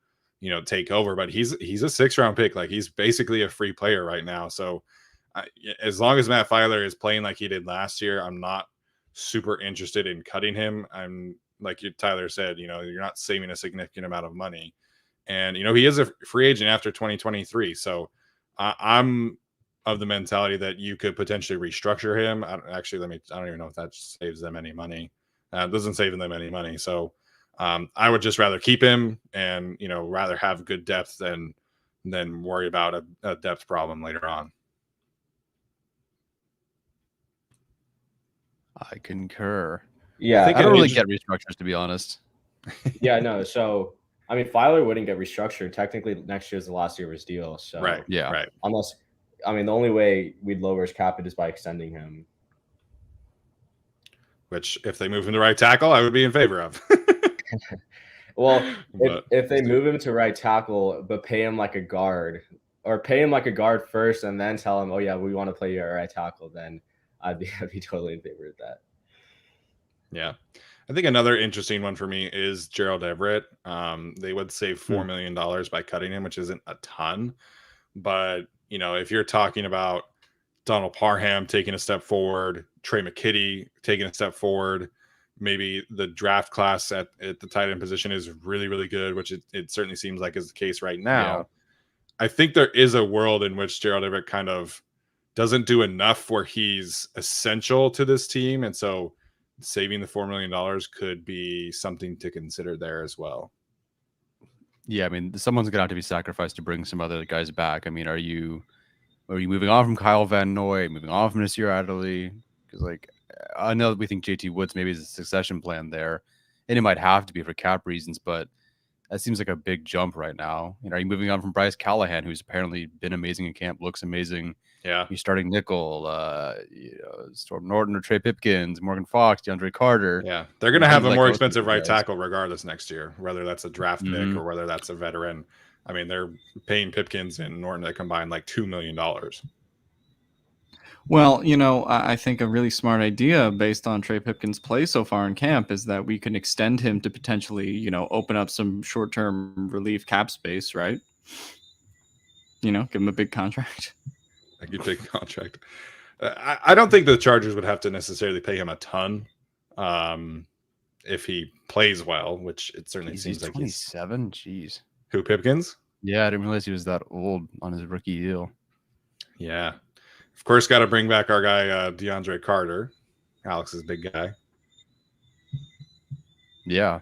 A: take over, but he's a 6th-round pick. Like he's basically a free player right now. So as long as Matt Filer is playing like he did last year, I'm not super interested in cutting him. I'm like Tyler said, you're not saving a significant amount of money. And, he is a free agent after 2023. So I'm of the mentality that you could potentially restructure him. I don't even know if that saves them any money. It doesn't save them any money. So I would just rather keep him and, rather have good depth than worry about a depth problem later on.
D: I concur.
B: Yeah,
D: I don't really get restructures, to be honest.
B: Yeah, no. So, Filer wouldn't get restructured. Technically, next year's the last year of his deal. So,
A: right.
B: Unless, the only way we'd lower his cap is by extending him.
A: Which, if they move him to right tackle, I would be in favor of.
B: Well, if they move him to right tackle, but pay him like a guard, or pay him like a guard first, and then tell him, "Oh yeah, we want to play you at right tackle," then I'd be totally in favor of that.
A: Yeah. I think another interesting one for me is Gerald Everett. They would save $4 million by cutting him, which isn't a ton. But, if you're talking about Donald Parham taking a step forward, Trey McKitty taking a step forward, maybe the draft class at the tight end position is really, really good, which it certainly seems like is the case right now. Yeah. I think there is a world in which Gerald Everett kind of doesn't do enough where he's essential to this team. And so saving the $4 million could be something to consider there as well.
D: Yeah, someone's gonna have to be sacrificed to bring some other guys back. Are you moving on from Kyle Van Noy, moving on from Nasir Adderley? Because I know that we think JT Woods maybe is a succession plan there, and it might have to be for cap reasons, but that seems like a big jump right now. Are you moving on from Bryce Callahan, who's apparently been amazing in camp, looks amazing?
A: Yeah,
D: you're starting nickel, Storm Norton or Trey Pipkins, Morgan Fox, DeAndre Carter.
A: Yeah, they're going to have a more expensive right tackle regardless next year, whether that's a draft pick or whether that's a veteran. They're paying Pipkins and Norton that combined like $2 million.
C: Well, I think a really smart idea based on Trey Pipkins' play so far in camp is that we can extend him to potentially, open up some short-term relief cap space, right? Give him a big contract.
A: A good big contract. I don't think the Chargers would have to necessarily pay him a ton if he plays well, which it certainly seems like
D: 27. Jeez.
A: Who, Pipkins?
D: Yeah, I didn't realize he was that old on his rookie deal.
A: Yeah. Of course, got to bring back our guy, DeAndre Carter, Alex's big guy.
D: Yeah.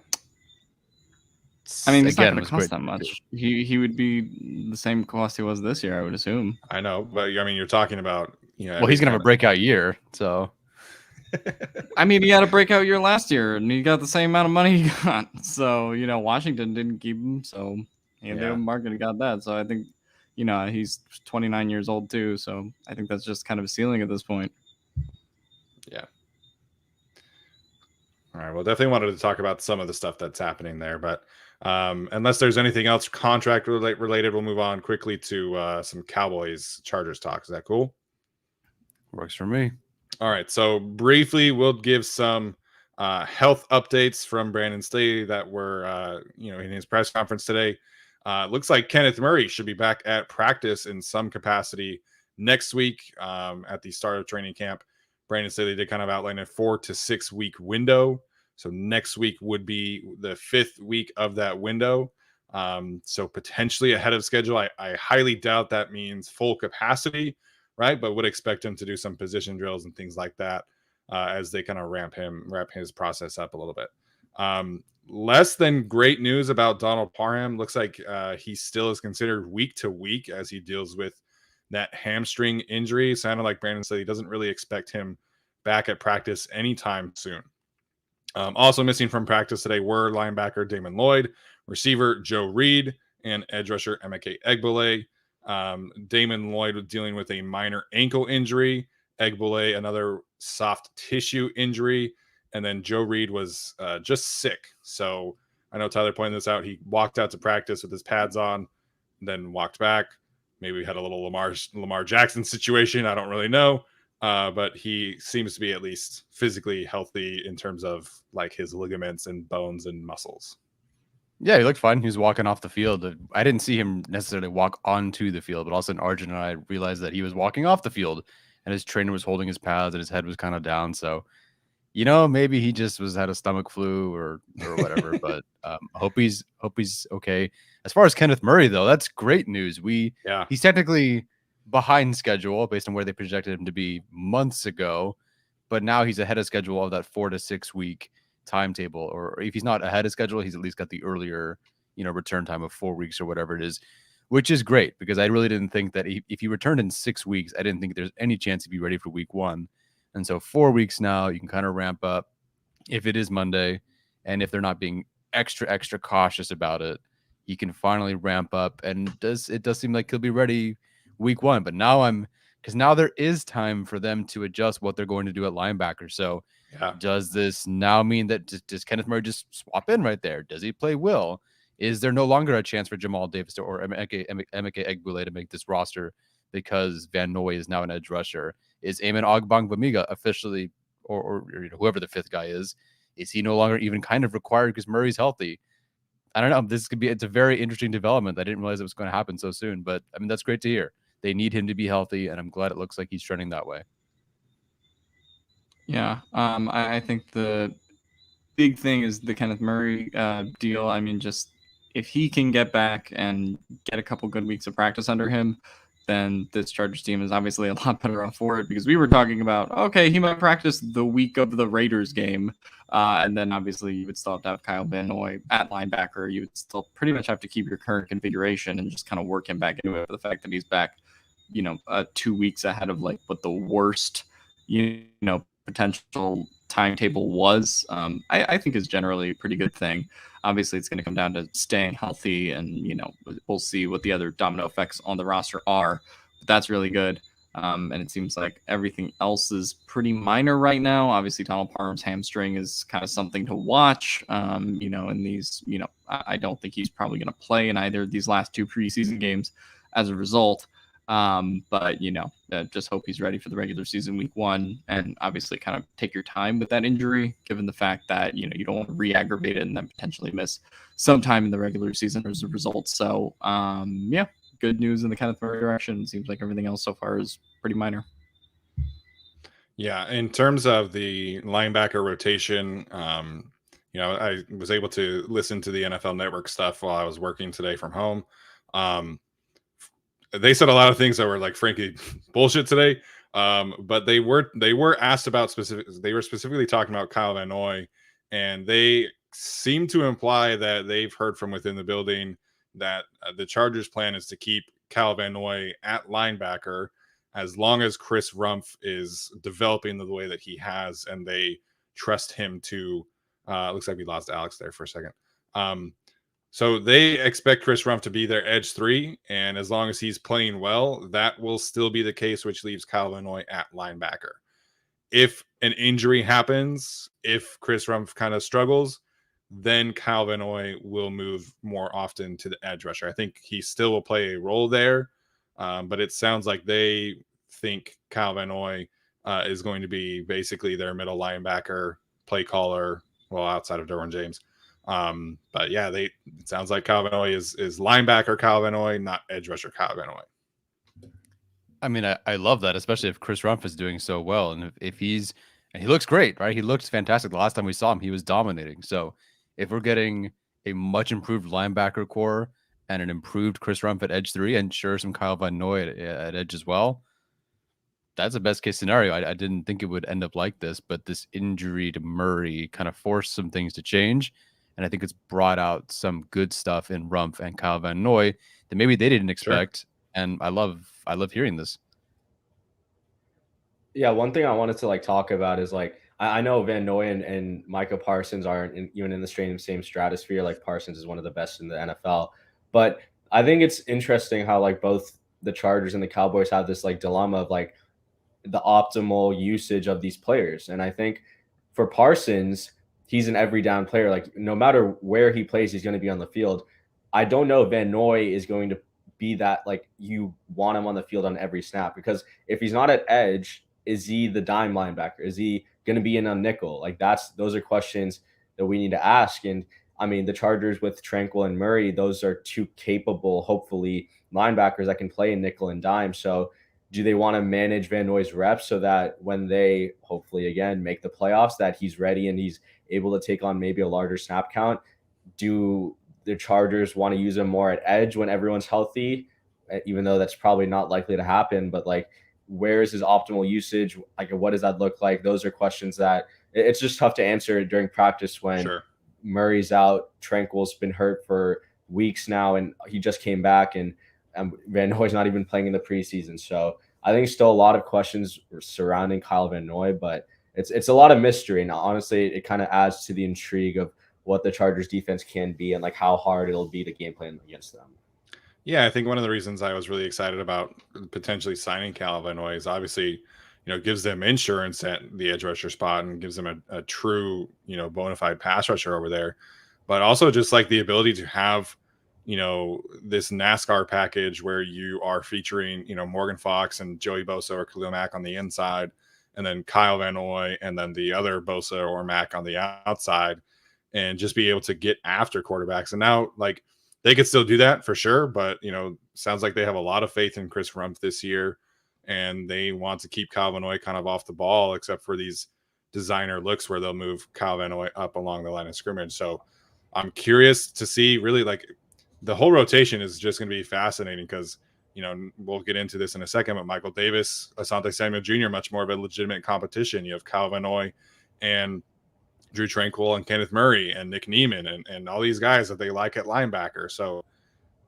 C: It's not going to cost that much. He would be the same cost he was this year, I would assume.
A: I know, but you're talking about
D: well, he's going to have a breakout year, so.
C: He had a breakout year last year, and he got the same amount of money he got. So Washington didn't keep him, so the market got that. So I think he's 29 years old too, so I think that's just kind of a ceiling at this point.
A: Yeah. All right. Well, definitely wanted to talk about some of the stuff that's happening there, but unless there's anything else contract related, we'll move on quickly to some Cowboys Chargers talk. Is that cool?
D: Works for me.
A: All right. So briefly, we'll give some Health updates from Brandon Staley that were, in his press conference today. Looks like Kenneth Murray should be back at practice in some capacity next week at the start of training camp. Brandon Staley did kind of outline a 4 to 6 week window. So next week would be the 5th week of that window. So potentially ahead of schedule. I highly doubt that means full capacity, right? But would expect him to do some position drills and things like that as they kind of ramp his process up a little bit. Less than great news about Donald Parham. Looks like he still is considered week to week as he deals with that hamstring injury. Sounded like Brandon said he doesn't really expect him back at practice anytime soon. Also missing from practice today were linebacker Damon Lloyd, receiver Joe Reed, and edge rusher Emeka Egbole. Damon Lloyd was dealing with a minor ankle injury. Egbole, another soft tissue injury. And then Joe Reed was just sick. So I know Tyler pointed this out. He walked out to practice with his pads on, then walked back. Maybe we had a little Lamar Jackson situation. I don't really know. But he seems to be at least physically healthy in terms of like his ligaments and bones and muscles.
D: Yeah, he looked fine. He was walking off the field. I didn't see him necessarily walk onto the field, but all of a sudden Arjun and I realized that he was walking off the field and his trainer was holding his pads and his head was kind of down. So, maybe he just had a stomach flu or whatever, but hope he's okay. As far as Kenneth Murray, though, that's great news. He's technically behind schedule based on where they projected him to be months ago, but now he's ahead of schedule of that 4 to 6 week timetable. Or if he's not ahead of schedule, he's at least got the earlier, return time of 4 weeks or whatever it is, which is great because I really didn't think that if he returned in 6 weeks, I didn't think there's any chance he'd be ready for week 1. And so 4 weeks now, you can kind of ramp up if it is Monday. And if they're not being extra cautious about it, he can finally ramp up. And it does seem like he'll be ready week 1. But now there is time for them to adjust what they're going to do at linebacker. So does this now mean that does Kenneth Murray just swap in right there? Does he play Will? Is there no longer a chance for Jamal Davis or Emeka Egbule to make this roster because Van Noy is now an edge rusher? Is Eamon Ogbongbemiga officially, or whoever the 5th guy is he no longer even kind of required because Murray's healthy? I don't know. It's a very interesting development. I didn't realize it was going to happen so soon, but I mean, that's great to hear. They need him to be healthy, and I'm glad it looks like he's trending that way.
C: Yeah. I think the big thing is the Kenneth Murray deal. I mean, just if he can get back and get a couple good weeks of practice under him, then this Chargers team is obviously a lot better off for it because we were talking about, okay, he might practice the week of the Raiders game. And then obviously you would still have to have Kyle Van Noy at linebacker. You would still pretty much have to keep your current configuration and just kind of work him back into it. For the fact that he's back, 2 weeks ahead of like what the worst, potential timetable was, I think is generally a pretty good thing. Obviously, it's going to come down to staying healthy, and we'll see what the other domino effects on the roster are. But that's really good, and it seems like everything else is pretty minor right now. Obviously, Donald Parham's hamstring is kind of something to watch. In these, I don't think he's probably going to play in either of these last 2 preseason games as a result. But just hope he's ready for the regular season week 1, and obviously kind of take your time with that injury, given the fact that you don't want to re-aggravate it and then potentially miss some time in the regular season as a result. So good news in the Kenneth Murray direction. Seems like everything else so far is pretty minor.
A: Yeah, in terms of the linebacker rotation, I was able to listen to the NFL Network stuff while I was working today from home. They said a lot of things that were like frankly bullshit today. But they were asked about they were specifically talking about Kyle Van Noy, and they seem to imply that they've heard from within the building that the Chargers' plan is to keep Kyle Van Noy at linebacker as long as Chris Rumph is developing the way that he has, and they trust him to. Looks like we lost Alex there for a second. So they expect Chris Rumph to be their edge 3, and as long as he's playing well, that will still be the case, which leaves Kyle Van Noy at linebacker. If an injury happens, if Chris Rumph kind of struggles, then Kyle Van Noy will move more often to the edge rusher. I think he still will play a role there, but it sounds like they think Kyle Van Noy is going to be basically their middle linebacker play caller, well, outside of Derwin James. But yeah, it sounds like Kyle Van Noy is linebacker Kyle Van Noy, not edge rusher Kyle Van Noy.
D: I mean, I love that, especially if Chris Rumph is doing so well. And if he's, and he looks great, right? He looked fantastic. The last time we saw him, he was dominating. So if we're getting a much improved linebacker core and an improved Chris Rumph at edge 3, and sure, some Kyle Van Noy at edge as well, that's a best case scenario. I didn't think it would end up like this, but this injury to Murray kind of forced some things to change. And I think it's brought out some good stuff in Rumph and Kyle Van Noy that maybe they didn't expect. Sure. And I love hearing this.
B: Yeah, one thing I wanted to talk about is I know Van Noy and Micah Parsons aren't even in the same stratosphere. Like Parsons is one of the best in the NFL, but I think it's interesting how both the Chargers and the Cowboys have this dilemma of the optimal usage of these players. And I think for Parsons, he's an every down player. No matter where he plays, he's going to be on the field. I don't know if Van Noy is going to be that you want him on the field on every snap, because if he's not at edge, is he the dime linebacker? Is he going to be in a nickel? Those are questions that we need to ask. And I mean, the Chargers with Tranquil and Murray, those are two capable, hopefully, linebackers that can play in nickel and dime. So do they want to manage Van Noy's reps so that when they hopefully again make the playoffs, that he's ready and he's able to take on maybe a larger snap count? Do the Chargers want to use him more at edge when everyone's healthy, even though that's probably not likely to happen? But where is his optimal usage? What does that look like? Those are questions that it's just tough to answer during practice when sure. Murray's out, Tranquil's been hurt for weeks now, and he just came back, and Van Noy's not even playing in the preseason. So I think still a lot of questions surrounding Kyle Van Noy, but it's a lot of mystery. And honestly, it kind of adds to the intrigue of what the Chargers defense can be and how hard it'll be to game plan against them.
A: Yeah, I think one of the reasons I was really excited about potentially signing Kyle Van Noy is obviously, gives them insurance at the edge rusher spot and gives them a true, bona fide pass rusher over there. But also just the ability to have, this NASCAR package where you are featuring, Morgan Fox and Joey Bosa or Khalil Mack on the inside, and then Kyle Van Noy, and then the other Bosa or Mack on the outside, and just be able to get after quarterbacks. And now, they could still do that for sure, but sounds like they have a lot of faith in Chris Rumph this year, and they want to keep Kyle Van Noy kind of off the ball, except for these designer looks where they'll move Kyle Van Noy up along the line of scrimmage. So I'm curious to see really the whole rotation is just going to be fascinating because we'll get into this in a second, but Michael Davis, Asante Samuel Jr., much more of a legitimate competition. You have Kyle Van Noy and Drew Tranquil and Kenneth Murray and Nick Neiman and all these guys that they like at linebacker. So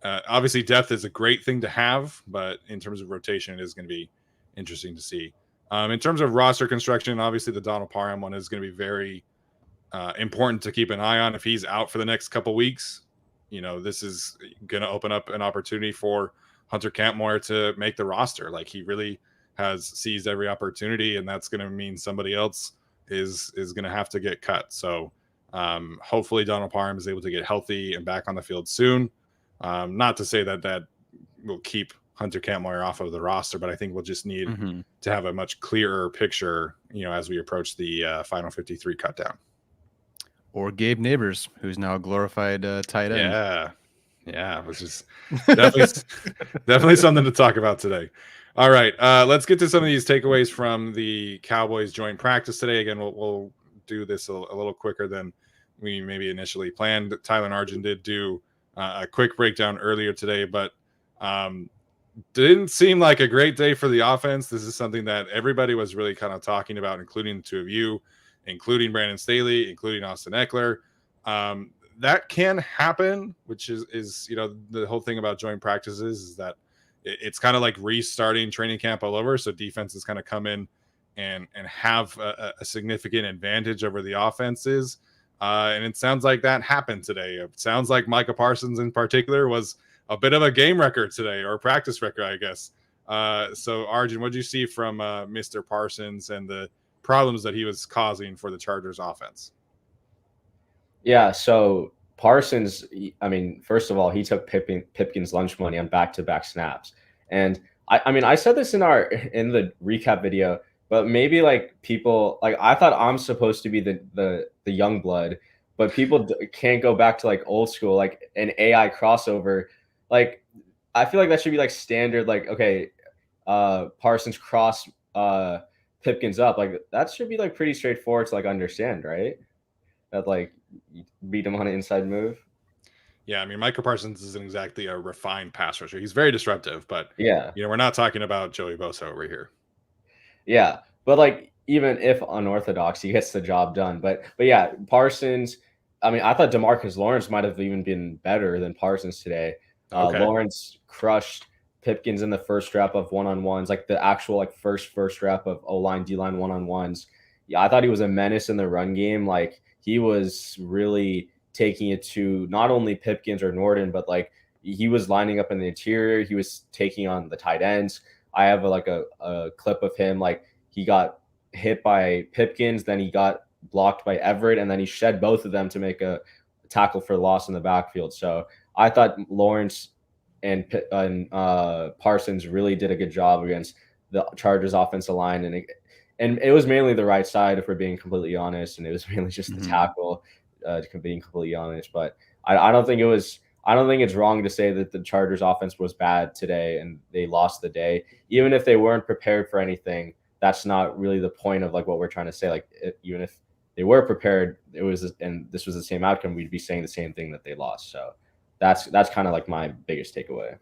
A: obviously depth is a great thing to have, but in terms of rotation, it is going to be interesting to see. In terms of roster construction, obviously the Donald Parham one is going to be very important to keep an eye on. If he's out for the next couple weeks, this is going to open up an opportunity for Hunter Campmoyer to make the roster. He really has seized every opportunity, and that's going to mean somebody else is going to have to get cut. So hopefully Donald Parham is able to get healthy and back on the field soon. Not to say that will keep Hunter Campmoyer off of the roster, but I think we'll just need to have a much clearer picture, as we approach the final 53 cut down.
D: Or Gabe Neighbors, who's now a glorified tight end.
A: Yeah, which is definitely something to talk about today. All right, let's get to some of these takeaways from the Cowboys joint practice today. Again, we'll do this a little quicker than we maybe initially planned. Tyler and Arjun did do a quick breakdown earlier today, but didn't seem like a great day for the offense. This is something that everybody was really kind of talking about, including the two of you, including Brandon Staley, including Austin Eckler. That can happen, which is the whole thing about joint practices is that it's kind of like restarting training camp all over. So defenses kind of come in and have a significant advantage over the offenses. And it sounds like that happened today. It sounds like Micah Parsons in particular was a bit of a game record today, or practice record, I guess. So Arjun, what did you see from Mr. Parsons and the problems that he was causing for the Chargers offense?
B: Yeah, so Parsons, I mean, first of all, he took Pipkins' lunch money on back-to-back snaps. And I mean, I said this in the recap video. but maybe like people like I thought I'm supposed to be the young blood, but people can't go back to like old school, like an AI crossover. Like I feel like that should be like standard. Like okay, Parsons cross Pipkins up. Like that should be like pretty straightforward to like understand, right? That like you beat him on an inside move.
A: Yeah, I mean, Micah Parsons isn't exactly a refined pass rusher. He's very disruptive, but
B: Yeah.
A: we're not talking about Joey Bosa over here.
B: Yeah, but like even if unorthodox, he gets the job done. But yeah, Parsons. I mean, I thought DeMarcus Lawrence might have even been better than Parsons today.
A: Okay.
B: Lawrence crushed Pipkins in the first strap of one-on-ones, like the actual like first strap of O-line, D-line one-on-ones. Yeah, I thought he was a menace in the run game. Like he was really taking it to not only Pipkins or Norton, but like he was lining up in the interior. He was taking on the tight ends. I have a clip of him like he got hit by Pipkins, then he got blocked by Everett, and then he shed both of them to make a tackle for loss in the backfield. So I thought Lawrence and Parsons really did a good job against the Chargers offensive line, and it was mainly the right side if we're being completely honest, and it was mainly just the tackle, being completely honest. But I don't think it was. I don't think it's wrong to say that the Chargers offense was bad today and they lost the day. Even if they weren't prepared for anything, that's not really the point of like what we're trying to say. Like even if they were prepared, it was, and this was the same outcome, we'd be saying the same thing that they lost. So that's kind of like my biggest takeaway.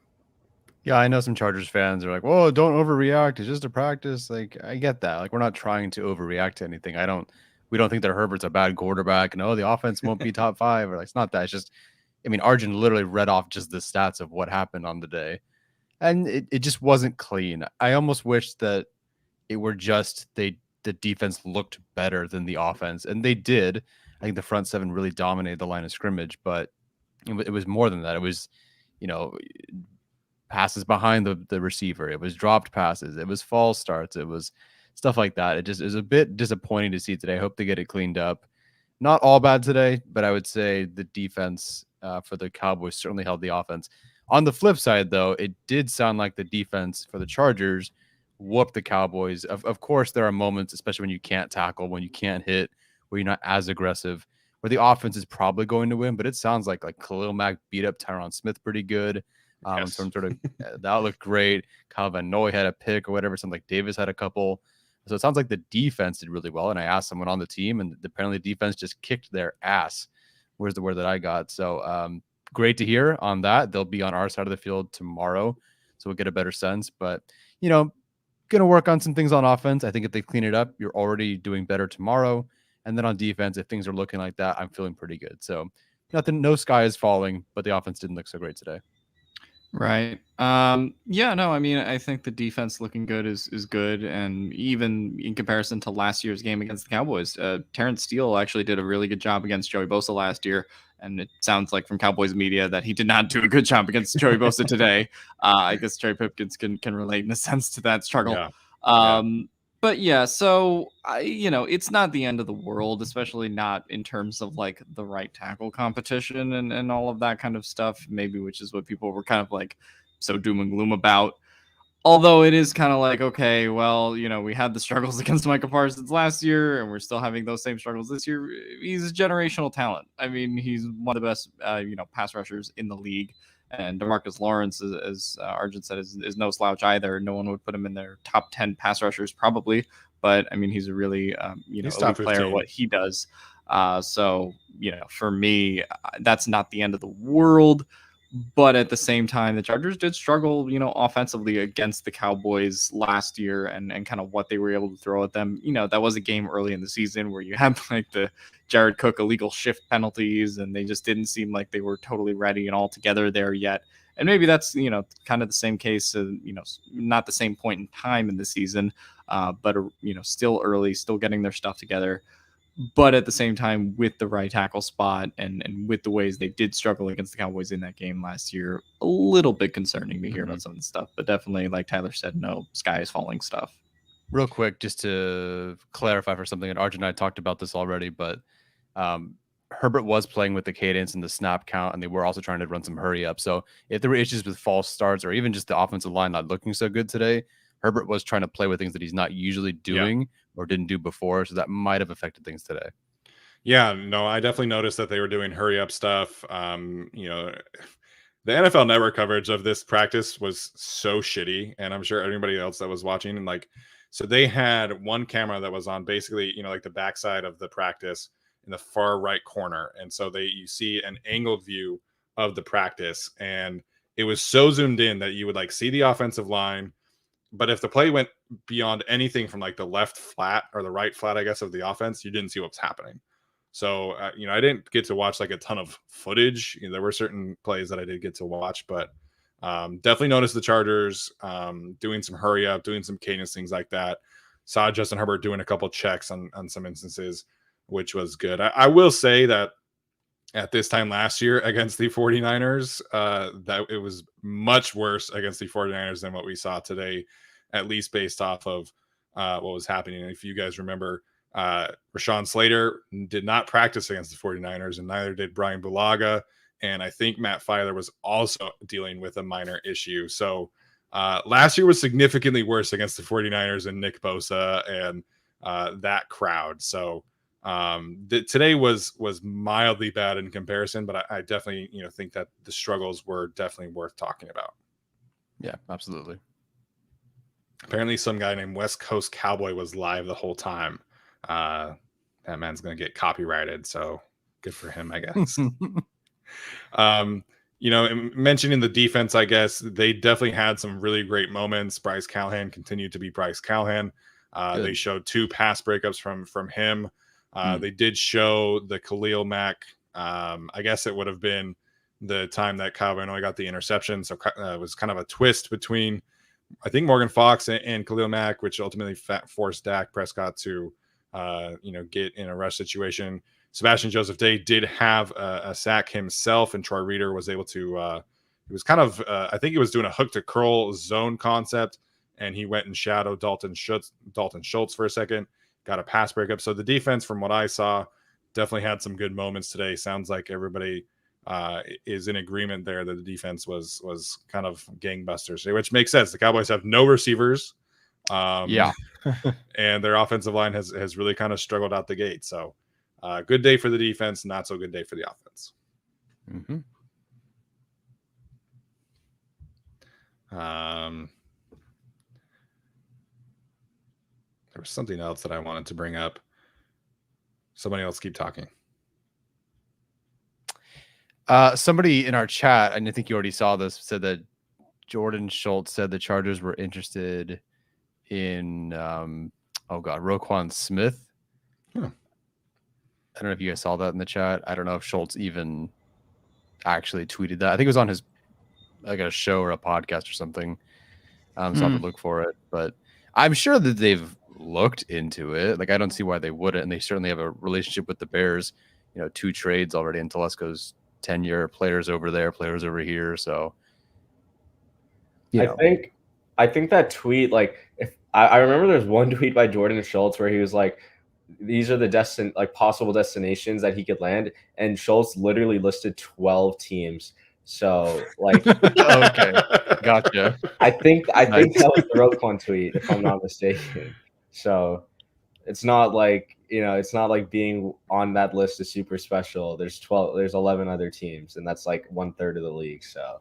D: Yeah, I know some Chargers fans are like, "Whoa, don't overreact. It's just a practice." Like, I get that. Like, we're not trying to overreact to anything. We don't think that Herbert's a bad quarterback. No, the offense won't be top 5. Or like, it's not that. It's just, I mean, Arjun literally read off just the stats of what happened on the day, and it just wasn't clean. I almost wish that it were just the defense looked better than the offense, and they did. I think the front seven really dominated the line of scrimmage, but it was more than that. It was, you know, passes behind the receiver. It was dropped passes. It was false starts. It was stuff like that. It just is a bit disappointing to see today. I hope they get it cleaned up. Not all bad today, but I would say the defense for the Cowboys certainly held the offense. On the flip side, though, it did sound like the defense for the Chargers whooped the Cowboys. Of course, there are moments, especially when you can't tackle, when you can't hit, where you're not as aggressive, where the offense is probably going to win. But it sounds like Khalil Mack beat up Tyron Smith pretty good.
A: Yes.
D: Some sort of that looked great. Kyle Van Noy had a pick or whatever. Something like Davis had a couple. So it sounds like the defense did really well. And I asked someone on the team, and apparently the defense just kicked their ass. Where's the word that I got? So great to hear on that. They'll be on our side of the field tomorrow, so we'll get a better sense. But going to work on some things on offense. I think if they clean it up, you're already doing better tomorrow. And then on defense, if things are looking like that, I'm feeling pretty good. So no sky is falling, but the offense didn't look so great today.
C: Right. Yeah, no, I mean, I think the defense looking good is good. And even in comparison to last year's game against the Cowboys, Terrence Steele actually did a really good job against Joey Bosa last year. And it sounds like from Cowboys media that he did not do a good job against Joey Bosa today. I guess Trey Pipkins can relate in a sense to that struggle.
A: Yeah.
C: But yeah, so it's not the end of the world, especially not in terms of like the right tackle competition and all of that kind of stuff, maybe, which is what people were kind of like so doom and gloom about. Although it is kind of like, okay, well, we had the struggles against Micah Parsons last year, and we're still having those same struggles this year. He's a generational talent. I mean, he's one of the best, pass rushers in the league. And DeMarcus Lawrence, as Arjun said, is no slouch either. No one would put him in their top 10 pass rushers probably, but I mean, he's a really elite player at what he does. So for me, that's not the end of the world. But at the same time, the Chargers did struggle, offensively against the Cowboys last year and kind of what they were able to throw at them. That was a game early in the season where you had like the Jared Cook illegal shift penalties, and they just didn't seem like they were totally ready and all together there yet. And maybe that's, kind of the same case, not the same point in time in the season, but, still early, still getting their stuff together. But at the same time, with the right tackle spot and with the ways they did struggle against the Cowboys in that game last year, a little bit concerning to hear about some of the stuff. But definitely, like Tyler said, no sky is falling stuff.
D: Real quick, just to clarify for something, and Arjun and I talked about this already, but Herbert was playing with the cadence and the snap count, and they were also trying to run some hurry up. So if there were issues with false starts or even just the offensive line not looking so good today, Herbert was trying to play with things that he's not usually doing or didn't do before. So that might have affected things today.
A: Yeah, no, I definitely noticed that they were doing hurry up stuff. The NFL Network coverage of this practice was so shitty, and I'm sure everybody else that was watching, and like, so they had one camera that was on basically, like the backside of the practice in the far right corner, and so you see an angled view of the practice, and it was so zoomed in that you would like see the offensive line, but if the play went beyond anything from like the left flat or the right flat, I guess, of the offense, you didn't see what was happening. So, I didn't get to watch like a ton of footage. There were certain plays that I did get to watch, but definitely noticed the Chargers doing some hurry up, doing some cadence, things like that. Saw Justin Herbert doing a couple checks on some instances, which was good. I will say that at this time last year against the 49ers, that it was much worse against the 49ers than what we saw today, at least based off of what was happening. And if you guys remember, Rashawn Slater did not practice against the 49ers, and neither did Brian Bulaga. And I think Matt Filer was also dealing with a minor issue. So last year was significantly worse against the 49ers and Nick Bosa and that crowd. So today was mildly bad in comparison, but I definitely think that the struggles were definitely worth talking about.
D: Yeah, absolutely.
A: Apparently some guy named West Coast Cowboy was live the whole time. That man's gonna get copyrighted, so good for him, I guess. Mentioning the defense, I guess they definitely had some really great moments. Bryce Callahan continued to be Bryce Callahan. They showed 2 pass breakups from him. They did show the Khalil Mack. I guess it would have been the time that Kyle Van Noy got the interception, so it was kind of a twist between, I think, Morgan Fox and Khalil Mack, which ultimately forced Dak Prescott to get in a rush situation. Sebastian Joseph Day did have a sack himself, and Troy Reader was able to, he was kind of, I think he was doing a hook to curl zone concept, and he went and shadowed Dalton Schultz for a second, got a pass breakup. So the defense, from what I saw, definitely had some good moments today. Sounds like everybody is in agreement there that the defense was kind of gangbusters, which makes sense. The Cowboys have no receivers. And their offensive line has really kind of struggled out the gate. So good day for the defense, not so good day for the offense.
D: Mm-hmm.
A: There was something else that I wanted to bring up. Somebody else keep talking.
D: Somebody in our chat, and I think you already saw this, said that Jordan Schultz said the Chargers were interested in Roquan Smith. I don't know if you guys saw that in the chat. I don't know if Schultz even actually tweeted that. I think it was on his a show or a podcast or something. So I'll have to look for it, but I'm sure that they've looked into it. Like, I don't see why they wouldn't, and they certainly have a relationship with the Bears. 2 trades already, and Telesco's tenure, players over there, players over here. So
B: I think that tweet, like, if I remember there's one tweet by Jordan Schultz where he was like, these are the possible destinations that he could land, and Schultz literally listed 12 teams. So like,
D: okay, gotcha.
B: I think that was the Roquan tweet, if I'm not mistaken. So it's not like, it's not like being on that list is super special. There's 11 other teams, and that's like 1/3 of the league. So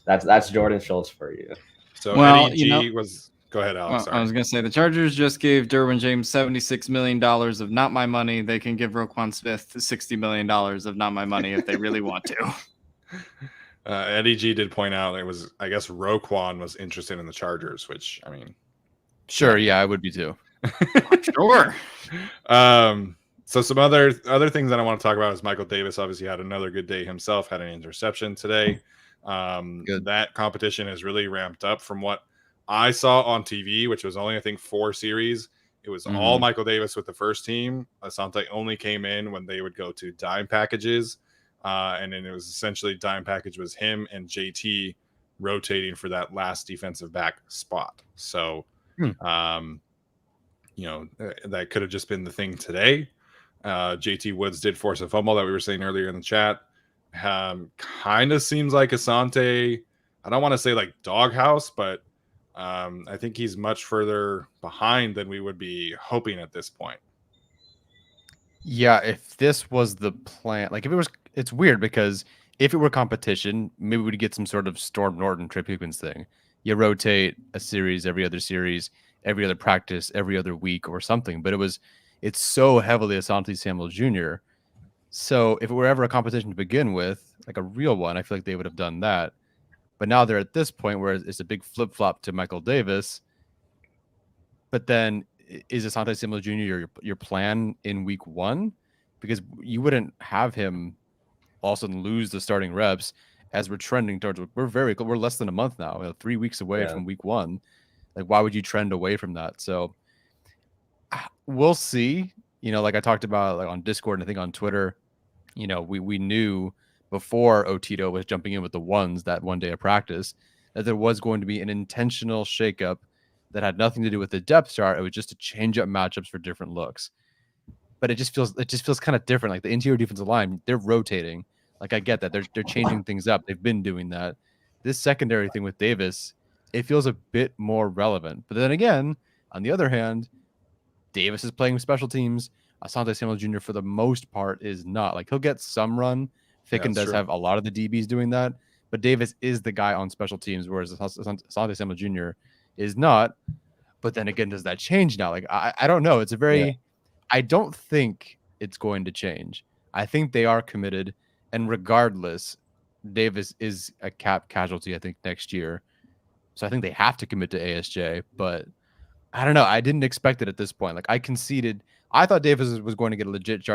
B: that's Jordan Schultz for you.
A: So Eddie G was. Go ahead, Alex.
C: I was going to say the Chargers just gave Derwin James $76 million of not my money. They can give Roquan Smith $60 million of not my money if they really want to.
A: Eddie G did point out I guess Roquan was interested in the Chargers, which, I mean.
D: Sure, yeah, I would be too.
C: Sure.
A: So some other things that I want to talk about is Michael Davis obviously had another good day himself, had an interception today. That competition has really ramped up from what I saw on TV, which was only, I think, 4 series. It was all Michael Davis with the first team. Asante only came in when they would go to dime packages. And then it was essentially dime package was him and JT rotating for that last defensive back spot. So, that could have just been the thing today. JT Woods did force a fumble that we were saying earlier in the chat. Kind of seems like Asante, I don't want to say like doghouse, but I think he's much further behind than we would be hoping at this point.
D: Yeah, if this was the plan, like if it was, it's weird because if it were competition, maybe we'd get some sort of Storm Norton, Trey Pipkins thing. You rotate a series, every other practice, every other week or something. But it's so heavily Asante Samuel Jr. So if it were ever a competition to begin with, like a real one, I feel like they would have done that. But now they're at this point where it's a big flip flop to Michael Davis. But then is Asante Samuel Jr. your plan in week 1? Because you wouldn't have him all of a sudden lose the starting reps as we're trending towards. We're less than a month now, 3 weeks away from week 1. Like, why would you trend away from that? So we'll see. Like I talked about like on Discord and I think on Twitter, we knew before Otito was jumping in with the ones that one day of practice that there was going to be an intentional shakeup that had nothing to do with the depth chart. It was just to change up matchups for different looks. But it just feels kind of different. Like the interior defensive line, they're rotating. Like I get that they're changing things up. They've been doing that. This secondary thing with Davis, it feels a bit more relevant. But then again, on the other hand, Davis is playing with special teams. Asante Samuel Jr. for the most part is not. Like he'll get some run. Ficken does have a lot of the DBs doing that, but Davis is the guy on special teams, whereas Asante Samuel Jr. is not. But then again, does that change now? Like I don't know. It's a very I don't think it's going to change. I think they are committed, and regardless, Davis is a cap casualty, I think, next year. So I think they have to commit to ASJ, but I don't know. I didn't expect it at this point. Like I conceded. I thought Davis was going to get a legit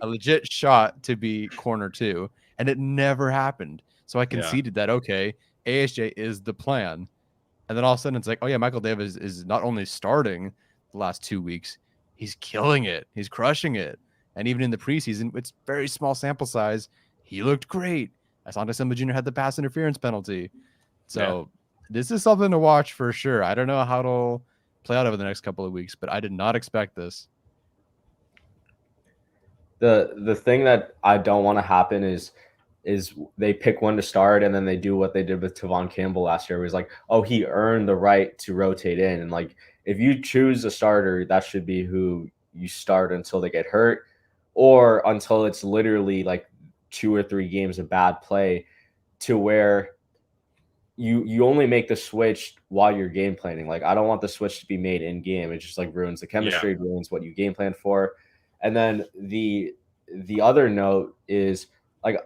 D: a legit shot to be corner 2, and it never happened. So I conceded that, okay, ASJ is the plan. And then all of a sudden it's like, oh yeah, Michael Davis is not only starting the last 2 weeks, he's killing it. He's crushing it. And even in the preseason, it's very small sample size. He looked great. Asante Samuel Jr. had the pass interference penalty. So this is something to watch for sure. I don't know how it'll play out over the next couple of weeks, but I did not expect this.
B: The thing that I don't want to happen is they pick one to start and then they do what they did with Tavon Campbell last year. It was like, oh, he earned the right to rotate in. And like, if you choose a starter, that should be who you start until they get hurt or until it's literally like 2 or 3 games of bad play to where you only make the switch while you're game planning. Like, I don't want the switch to be made in game. It just like ruins the chemistry, ruins what you game plan for. And then the other note is like,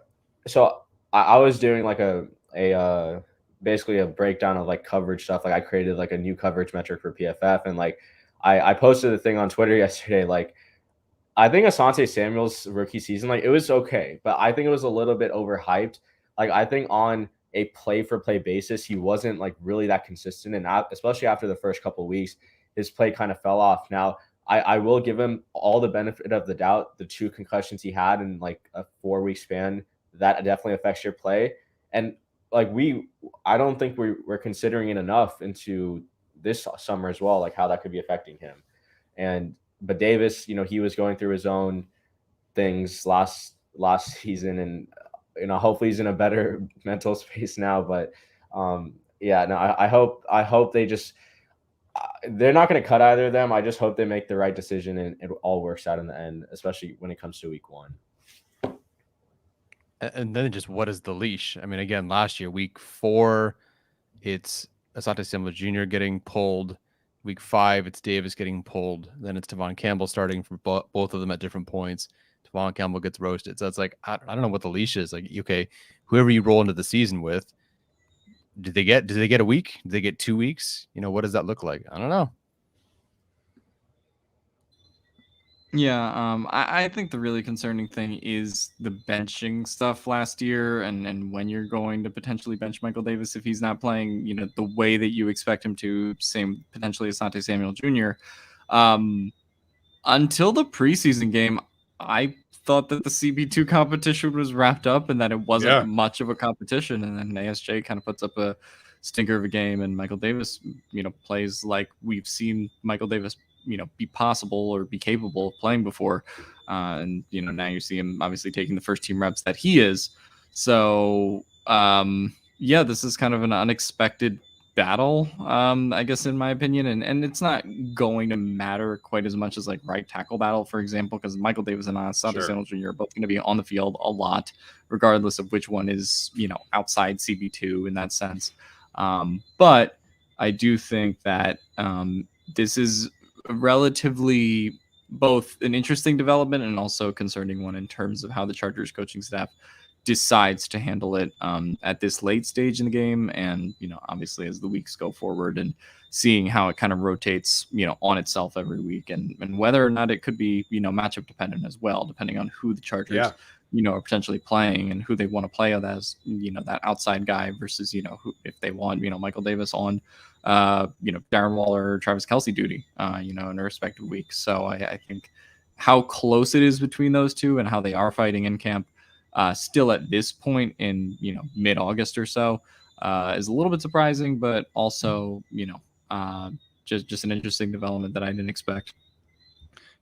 B: so I was doing like a basically a breakdown of like coverage stuff. Like I created like a new coverage metric for PFF, and like I posted a thing on Twitter yesterday. Like I think Asante Samuel's rookie season, like it was okay, but I think it was a little bit overhyped. Like I think on a play for play basis, he wasn't like really that consistent, and especially after the first couple of weeks, his play kind of fell off. Now I will give him all the benefit of the doubt. The 2 concussions he had in like a 4-week span, that definitely affects your play. And like I don't think we're considering it enough into this summer as well, like how that could be affecting him. But Davis, he was going through his own things last season, and hopefully he's in a better mental space now. But I hope they just they're not going to cut either of them. I just hope they make the right decision and it all works out in the end, especially when it comes to week 1.
D: And then just what is the leash? I mean, again, last year, week 4, it's Asante Samuel Jr. getting pulled. Week 5, it's Davis getting pulled. Then it's Tavon Campbell starting for both of them at different points. Tavon Campbell gets roasted. So it's like, I don't know what the leash is. Like, okay, whoever you roll into the season with, do they get a week? Do they get 2 weeks? What does that look like? I don't know.
C: Yeah, I think the really concerning thing is the benching stuff last year and when you're going to potentially bench Michael Davis if he's not playing, the way that you expect him to, same potentially Asante Samuel Jr. Until the preseason game, I thought that the CB2 competition was wrapped up and that it wasn't much of a competition. And then ASJ kind of puts up a stinker of a game and Michael Davis, plays like we've seen Michael Davis be possible or be capable of playing before. And, now you see him obviously taking the first team reps that he is. So, Yeah, this is kind of an unexpected battle, I guess, in my opinion, and it's not going to matter quite as much as like right tackle battle, for example, because Michael Davis and Asante Samuel Jr. are both going to be on the field a lot, regardless of which one is outside CB2 in that sense. But I do think that this is relatively both an interesting development and also a concerning one in terms of how the Chargers coaching staff decides to handle it at this late stage in the game, and obviously as the weeks go forward, and seeing how it kind of rotates on itself every week, and whether or not it could be matchup dependent as well, depending on who the Chargers are potentially playing and who they want to play as that outside guy versus who, if they want Michael Davis on Darren Waller or Travis Kelce duty in a respective week. So I think how close it is between those two and how they are fighting in camp still at this point in mid-August or so is a little bit surprising, but also just an interesting development that I didn't expect.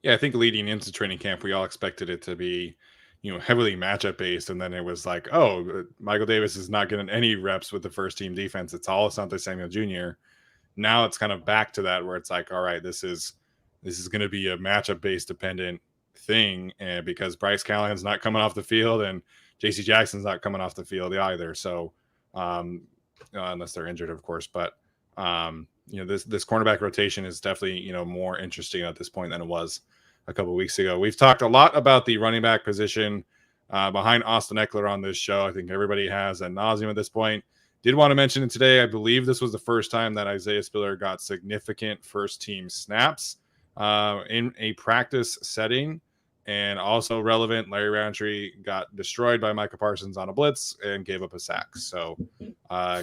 A: Yeah, I think leading into training camp, we all expected it to be heavily matchup based, and then it was like, oh, Michael Davis is not getting any reps with the first team defense. It's all Asante Samuel Jr. Now it's kind of back to that where it's like, all right, this is going to be a matchup based dependent thing, and because Bryce Callahan's not coming off the field and JC Jackson's not coming off the field either, so unless they're injured, of course. But this cornerback rotation is definitely more interesting at this point than it was a couple of weeks ago. We've talked a lot about the running back position behind Austin Eckler on this show. I think everybody has ad nauseum at this point. Did want to mention it today. I believe this was the first time that Isaiah Spiller got significant first team snaps in a practice setting. And also relevant, Larry Roundtree got destroyed by Micah Parsons on a blitz and gave up a sack. So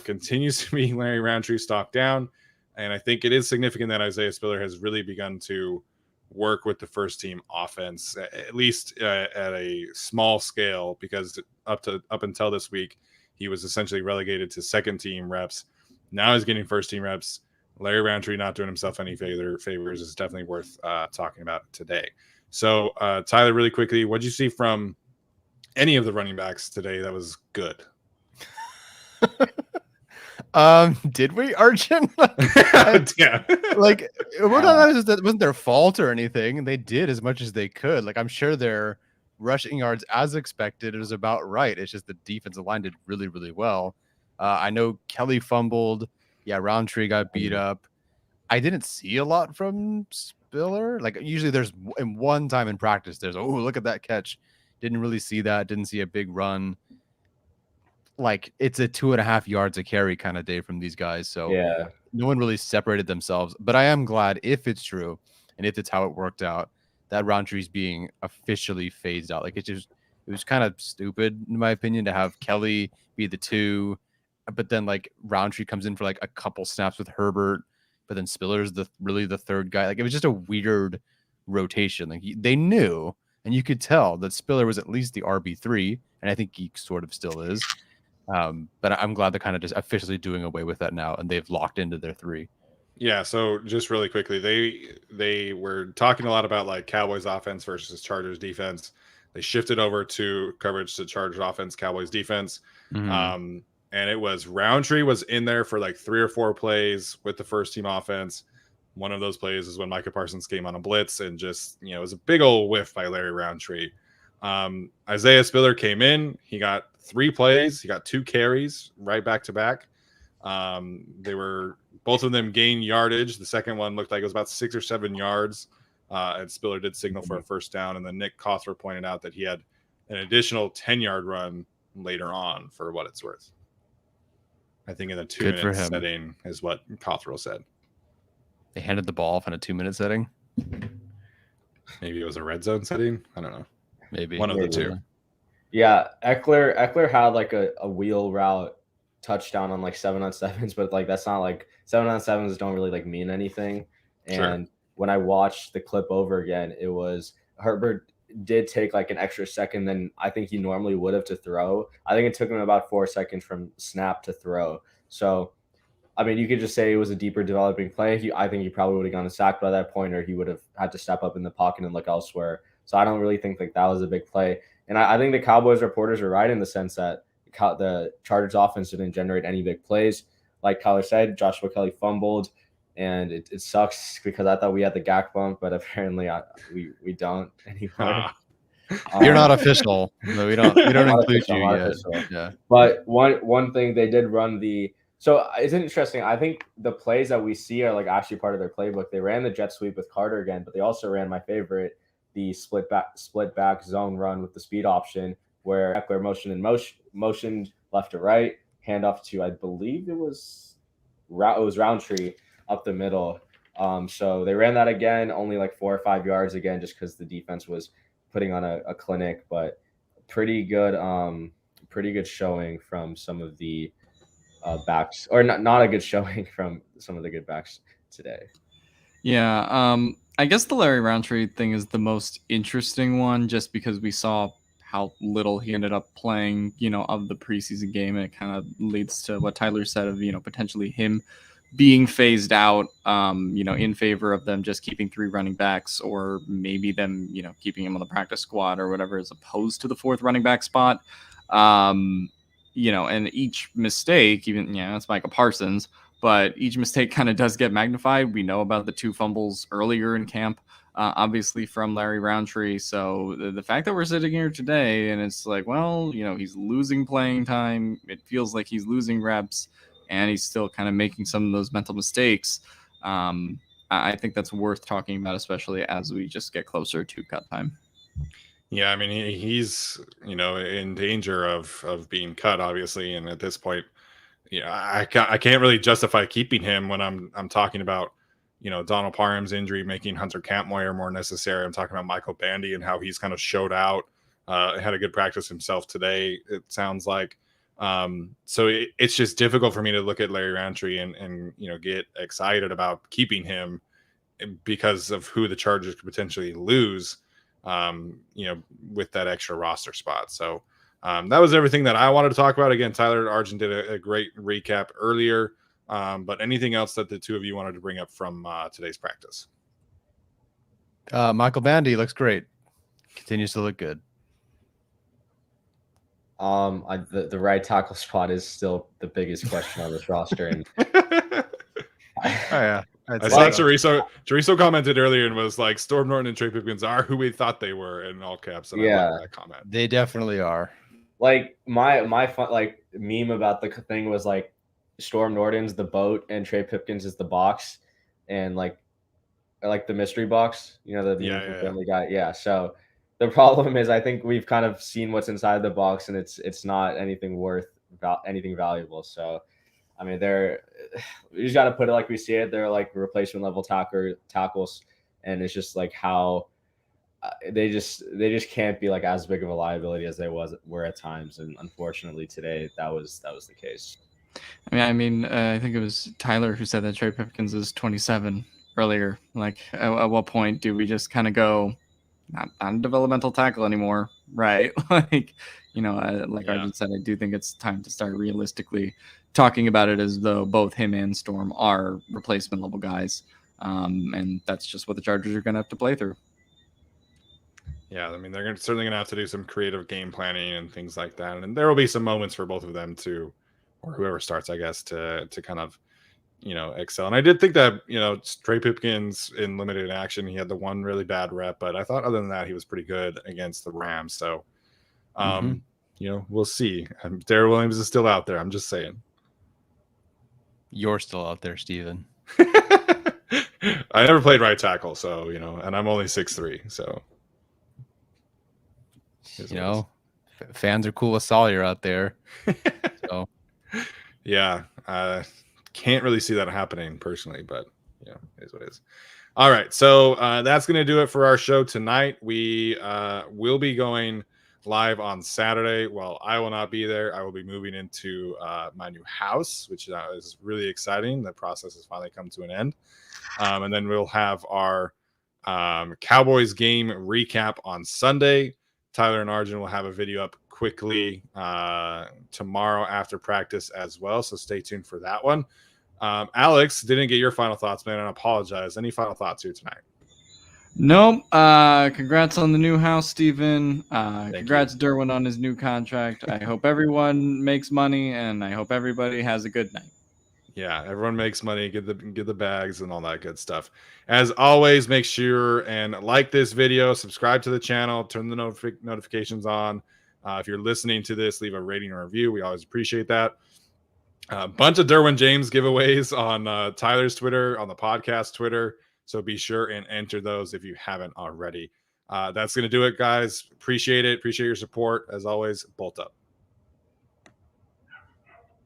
A: continues to be Larry Roundtree stock down. And I think it is significant that Isaiah Spiller has really begun to work with the first team offense, at least at a small scale, because up until this week, he was essentially relegated to second team reps. Now he's getting first team reps. Larry Roundtree not doing himself any favors is definitely worth talking about today. So, Tyler, really quickly, what did you see from any of the running backs today that was good?
D: Did we, Arjun?
A: Yeah.
D: Like, that wasn't their fault or anything. They did as much as they could. Like, I'm sure their rushing yards, as expected, it was about right. It's just the defensive line did really, really well. I know Kelly fumbled. Yeah, Roundtree got beat up. I didn't see a lot from Spiller. Like, usually there's in one time in practice, there's, oh, look at that catch. Didn't really see that. Didn't see a big run. Like, it's a 2.5 yards a carry kind of day from these guys. So
B: yeah,
D: no one really separated themselves. But I am glad, if it's true and if it's how it worked out, that Roundtree's being officially phased out. Like, it was kind of stupid, in my opinion, to have Kelly be the 2, but then like Roundtree comes in for like a couple snaps with Herbert, but then Spiller's really the third guy. Like, it was just a weird rotation. Like, they knew, and you could tell that Spiller was at least the RB3, and I think he sort of still is. But I'm glad they're kind of just officially doing away with that now, and they've locked into their 3.
A: Yeah, so just really quickly, they were talking a lot about like Cowboys offense versus Chargers defense. They shifted over to coverage to Chargers offense, Cowboys defense.
D: Mm-hmm.
A: And it was Roundtree was in there for like 3 or 4 plays with the first team offense. One of those plays is when Micah Parsons came on a blitz and just, it was a big old whiff by Larry Roundtree. Isaiah Spiller came in. He got 3 plays. He got 2 carries right back to back. They were both of them gained yardage. The second one looked like it was about 6 or 7 yards. And Spiller did signal for a first down. And then Nick Cawthorpe pointed out that he had an additional 10-yard run later on, for what it's worth. I think in the 2-minute setting is what Cawthorpe said.
D: They handed the ball off in a 2-minute setting.
A: Maybe it was a red zone setting. I don't know.
D: Maybe
A: one of the 2.
B: Yeah, Eckler had like a wheel route touchdown on like 7-on-7s, but like that's not like 7-on-7s don't really like mean anything. And when I watched the clip over again, it was Herbert did take like an extra second than I think he normally would have to throw. I think it took him about 4 seconds from snap to throw. So, I mean, you could just say it was a deeper developing play. I think he probably would have gotten sacked by that point, or he would have had to step up in the pocket and look elsewhere. So I don't really think like that was a big play. And I think the Cowboys reporters are right in the sense that the the Chargers offense didn't generate any big plays. Like Kyler said, Joshua Kelly fumbled, and it sucks because I thought we had the GAC bump, but apparently we don't anymore.
D: You're not official. No, we don't include
B: official,
D: you yet.
B: official.
D: Yeah.
B: But one thing they did run so it's interesting. I think the plays that we see are like actually part of their playbook. They ran the jet sweep with Carter again, but they also ran my favorite, the split back zone run with the speed option, where Eckler motioned left to right, handoff to, I believe it was Roundtree up the middle. So they ran that again, only like 4 or 5 yards again, just because the defense was putting on a clinic, but pretty good showing from some of the backs, or not a good showing from some of the good backs today.
C: Yeah, I guess the Larry Roundtree thing is the most interesting one, just because we saw how little he ended up playing, of the preseason game, and it kind of leads to what Tyler said of, potentially him being phased out, in favor of them just keeping 3 running backs, or maybe them, keeping him on the practice squad or whatever, as opposed to the 4th running back spot. And each mistake, even, that's Micah Parsons, but each mistake kind of does get magnified. We know about the 2 fumbles earlier in camp, obviously from Larry Roundtree. So the fact that we're sitting here today and it's like, well, he's losing playing time. It feels like he's losing reps, and he's still kind of making some of those mental mistakes. I think that's worth talking about, especially as we just get closer to cut time.
A: Yeah, I mean, he's in danger of being cut, obviously, and at this point, I can't really justify keeping him when I'm talking about Donald Parham's injury making Hunter Kampmoyer more necessary. I'm talking about Michael Bandy and how he's kind of showed out, had a good practice himself today, it sounds like. So it's just difficult for me to look at Larry Roundtree and get excited about keeping him because of who the Chargers could potentially lose, with that extra roster spot. So that was everything that I wanted to talk about. Again, Tyler and Arjun did a great recap earlier. But anything else that the two of you wanted to bring up from today's practice?
D: Michael Bandy looks great. Continues to look good.
B: The right tackle spot is still the biggest question on this roster, and
A: I saw Chorizo commented earlier and was like, Storm Norton and Trey Pipkins are who we thought they were, in all caps. And I like that comment.
D: They definitely are.
B: Like my fun meme about the thing was like, Storm Norton's the boat and Trey Pipkins is the box, and like the mystery box, the Family Guy. Yeah. So the problem is, I think we've kind of seen what's inside the box, and it's not anything worth anything valuable. So, I mean, we just got to put it like we see it. They're like replacement level tackles, and it's just like how they just can't be like as big of a liability as they were at times. And unfortunately, today that was the case.
C: I mean, I think it was Tyler who said that Trey Pipkins is 27 earlier. Like, at what point do we just kind of go, not a developmental tackle anymore, right? Like Arjun said, I do think it's time to start realistically talking about it as though both him and Storm are replacement level guys, and that's just what the Chargers are going to have to play through.
A: Yeah, I mean, they're certainly going to have to do some creative game planning and things like that, and there will be some moments for both of them to, or whoever starts, I guess, to kind of excel. And I did think that Trey Pipkins in limited action, he had the one really bad rep, but I thought other than that he was pretty good against the Rams. So we'll see. Darrell Williams is still out there. I'm just saying.
D: You're still out there, Steven.
A: I never played right tackle, so and I'm only 6'3", so
D: fans are cool with Sawyer out there. So
A: yeah, can't really see that happening personally, but it is what it is. All right, so that's going to do it for our show tonight. We will be going live on Saturday. Well, I will not be there. I will be moving into my new house, which is really exciting. The process has finally come to an end. And then we'll have our Cowboys game recap on Sunday. Tyler and Arjun will have a video up quickly tomorrow after practice as well, so stay tuned for that one. Alex, didn't get your final thoughts, man, and I apologize. Any final thoughts here tonight?
C: Nope. Congrats on the new house, Steven.
A: Thank
C: Congrats, Derwin, on his new contract. I hope everyone makes money, and I hope everybody has a good night.
A: Yeah, everyone makes money, get the bags and all that good stuff. As always, make sure and like this video, subscribe to the channel, turn the notifications on. If you're listening to this, leave a rating or review. We always appreciate that. A bunch of Derwin James giveaways on Tyler's Twitter, on the podcast Twitter. So be sure and enter those if you haven't already. That's going to do it, guys. Appreciate it. Appreciate your support. As always, bolt up.